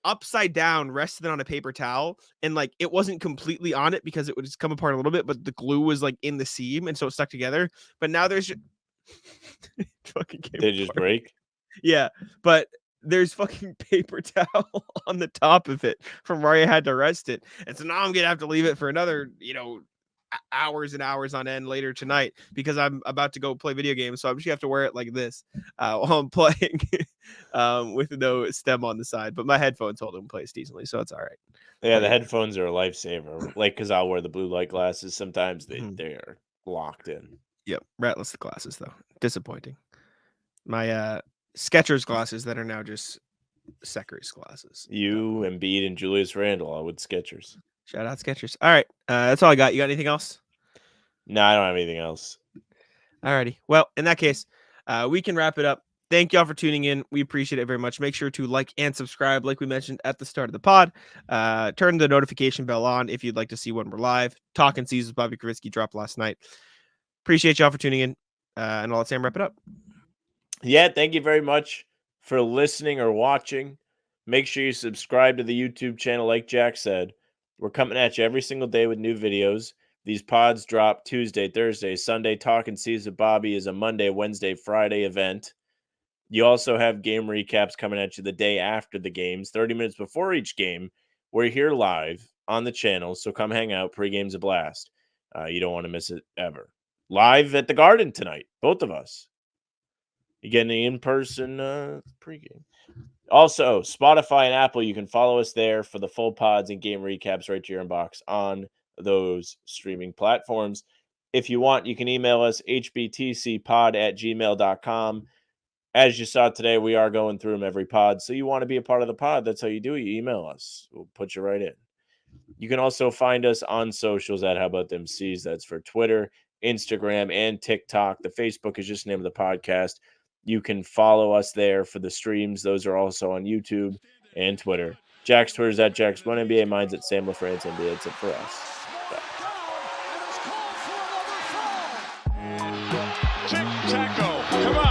upside down, rested on a paper towel, and like it wasn't completely on it because it would just come apart a little bit, but the glue was like in the seam and so it stuck together. But now there's fucking They just break. Yeah, but there's fucking paper towel on the top of it from where I had to rest it. And so now I'm gonna have to leave it for another, hours and hours on end later tonight because I'm about to go play video games. So I'm just gonna have to wear it like this while I'm playing with no stem on the side. But my headphones hold it in place decently, so it's all right. Yeah, the headphones are a lifesaver. Like, because I'll wear the blue light glasses. Sometimes they are locked in. Yep, ratless glasses though. Disappointing. My Skechers glasses that are now just Secker's glasses. You, Embiid, and Julius Randle all with Skechers. Shout out Skechers. All right, that's all I got. You got anything else? No, I don't have anything else. Alrighty. Well, in that case, we can wrap it up. Thank y'all for tuning in. We appreciate it very much. Make sure to like and subscribe, like we mentioned at the start of the pod. Turn the notification bell on if you'd like to see when we're live. Talking Seas with Bobby Kravitsky dropped last night. Appreciate y'all for tuning in. And I'll let Sam wrap it up. Yeah, thank you very much for listening or watching. Make sure you subscribe to the YouTube channel, like Jack said. We're coming at you every single day with new videos. These pods drop Tuesday, Thursday, Sunday. Talking Seas with Bobby is a Monday, Wednesday, Friday event. You also have game recaps coming at you the day after the games, 30 minutes before each game. We're here live on the channel, so come hang out. Pre-game's a blast. You don't want to miss it ever. Live at the Garden tonight, both of us. You get an in-person pregame. Also, Spotify and Apple, you can follow us there for the full pods and game recaps right to your inbox on those streaming platforms. If you want, you can email us, hbtcpod@gmail.com. As you saw today, we are going through them every pod. So you want to be a part of the pod, that's how you do it. You email us. We'll put you right in. You can also find us on socials at How About Them C's. That's for Twitter, Instagram, and TikTok. The Facebook is just the name of the podcast. You can follow us there for the streams. Those are also on YouTube and Twitter. Jack's Twitter is at Jack's1NBA. Mine's at Sam LaFrance NBA. That's it for us. Tic-tac-toe. Come on.